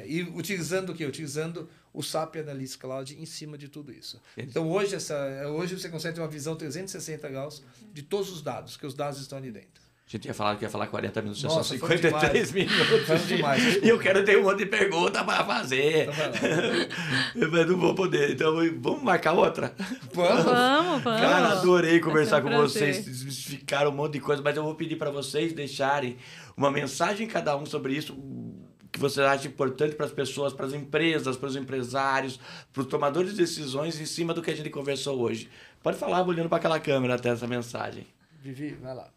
e utilizando o quê? Utilizando o SAP Analytics Cloud em cima de tudo isso. Então, hoje você consegue ter uma visão 360 graus de todos os dados, que os dados estão ali dentro. A gente tinha falado que ia falar 40 minutos, Nossa, só 53 minutos. Demais, e eu quero ter um monte de perguntas para fazer. Mas não vou poder. Então, vamos marcar outra? Vamos. Cara, adorei conversar com vocês. Desmistificaram um monte de coisa, mas eu vou pedir para vocês deixarem uma mensagem cada um sobre isso. que você acha importante para as pessoas, para as empresas, para os empresários, para os tomadores de decisões em cima do que a gente conversou hoje? Pode falar olhando para aquela câmera até essa mensagem. Vivi, vai lá.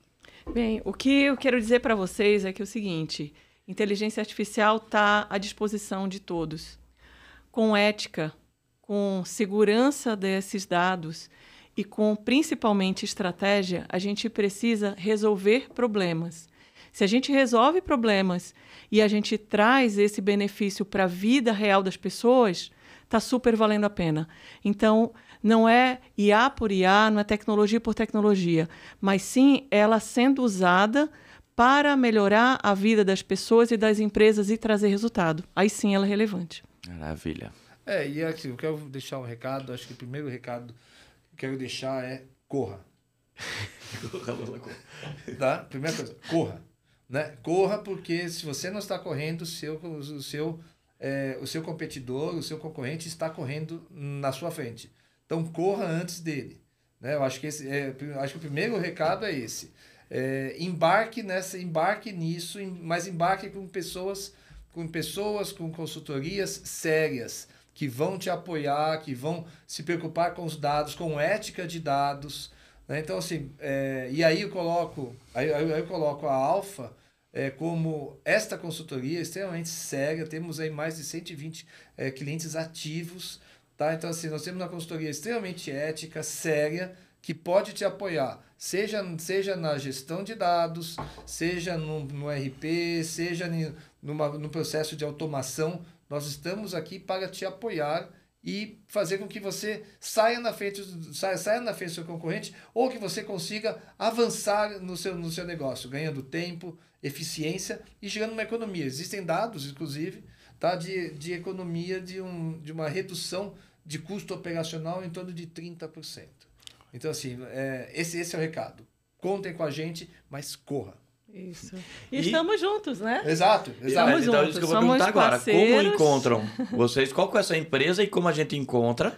Bem, o que eu quero dizer para vocês é que é o seguinte, inteligência artificial está à disposição de todos. Com ética, com segurança desses dados e com, principalmente, estratégia, a gente precisa resolver problemas. Se a gente resolve problemas e a gente traz esse benefício para a vida real das pessoas, está super valendo a pena. Então, não é IA por IA, não é tecnologia por tecnologia, mas sim ela sendo usada para melhorar a vida das pessoas e das empresas e trazer resultado. Aí sim ela é relevante. Maravilha. E aqui, eu quero deixar um recado, acho que o primeiro recado que eu quero deixar é corra. Tá? Primeira coisa, corra. Né? Corra, porque se você não está correndo, o seu competidor, o seu concorrente está correndo na sua frente. Então, corra antes dele. Né? Eu acho que acho que o primeiro recado é esse. Embarque nisso, mas embarque com pessoas, com consultorias sérias, que vão te apoiar, que vão se preocupar com os dados, com ética de dados. Né? Então, assim, e aí eu coloco a Alfa como esta consultoria extremamente séria. Temos aí mais de 120 clientes ativos. Tá? Então, assim, nós temos uma consultoria extremamente ética, séria, que pode te apoiar, seja na gestão de dados, seja no RP, seja no processo de automação. Nós estamos aqui para te apoiar e fazer com que você saia na frente do seu concorrente ou que você consiga avançar no seu negócio, ganhando tempo, eficiência e gerando uma economia. Existem dados, inclusive, tá, de economia de uma redução de custo operacional em torno de 30%. Então, assim, esse é o recado. Contem com a gente, mas corra. Isso. E estamos juntos, né? Exato. Estamos então, juntos. Isso que eu vou perguntar agora. Como encontram vocês? Qual que é essa empresa e como a gente encontra?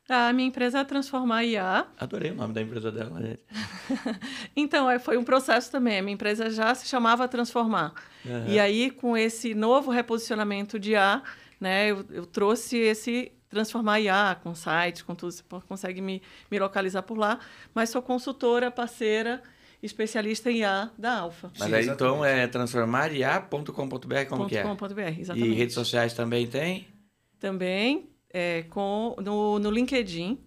A minha empresa é Transformar IA. Adorei o nome da empresa dela, gente. Então, foi um processo também. A minha empresa já se chamava Transformar. Uhum. E aí, com esse novo reposicionamento de IA, né, eu trouxe esse Transformar IA com sites, com tudo. Você consegue me localizar por lá. Mas sou consultora, parceira, especialista em IA da Alfa. Mas aí, então, é transformaria.com.br, como que é? .com.br, exatamente. E redes sociais também tem? Também, no LinkedIn,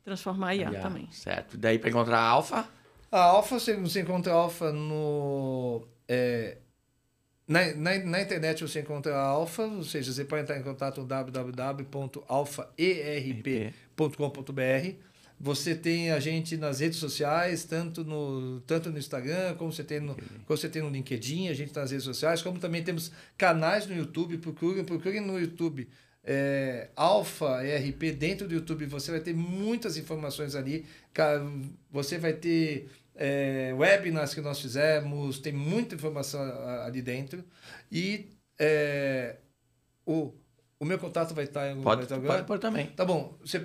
Transformar IA também. Certo. Daí, para encontrar a Alfa? A Alfa, você encontra a Alfa na internet, você encontra a Alfa, ou seja, você pode entrar em contato no www.alfaerp.com.br. Você tem a gente nas redes sociais, tanto no Instagram, como você tem no LinkedIn, a gente está nas redes sociais, como também temos canais no YouTube. Procurem no YouTube Alfa ERP. Dentro do YouTube você vai ter muitas informações ali. Você vai ter webinars que nós fizemos, tem muita informação ali dentro. E o meu contato vai estar em algum lugar. Pode pôr também. Tá bom. Vocês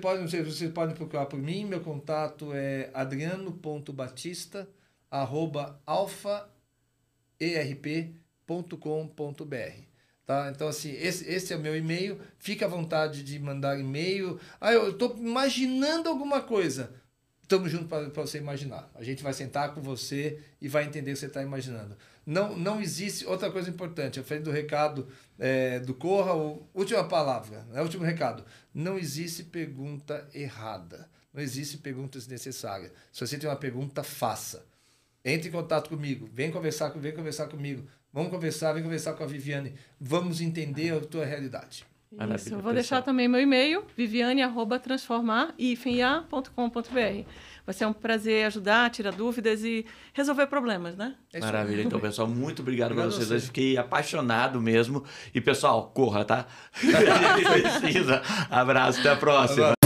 podem procurar por mim. Meu contato é adriano.batista@alfaerp.com.br. Tá? Então, assim, esse é o meu e-mail. Fique à vontade de mandar e-mail. Eu estou imaginando alguma coisa. Estamos juntos para você imaginar. A gente vai sentar com você e vai entender o que você está imaginando. Não existe... Outra coisa importante, eu falei do recado do Corra, última palavra, último recado. Não existe pergunta errada. Não existe pergunta desnecessária. Se você tem uma pergunta, faça. Entre em contato comigo. Vem conversar comigo. Vem conversar com a Viviane. Vamos entender a tua realidade. Isso, eu vou deixar também meu e-mail, viviane@transformar.com.br. Vai ser um prazer ajudar, tirar dúvidas e resolver problemas, né? Maravilha. Então, pessoal, muito obrigado por vocês. Eu fiquei apaixonado mesmo. E, pessoal, corra, tá? A gente precisa. Abraço, até a próxima.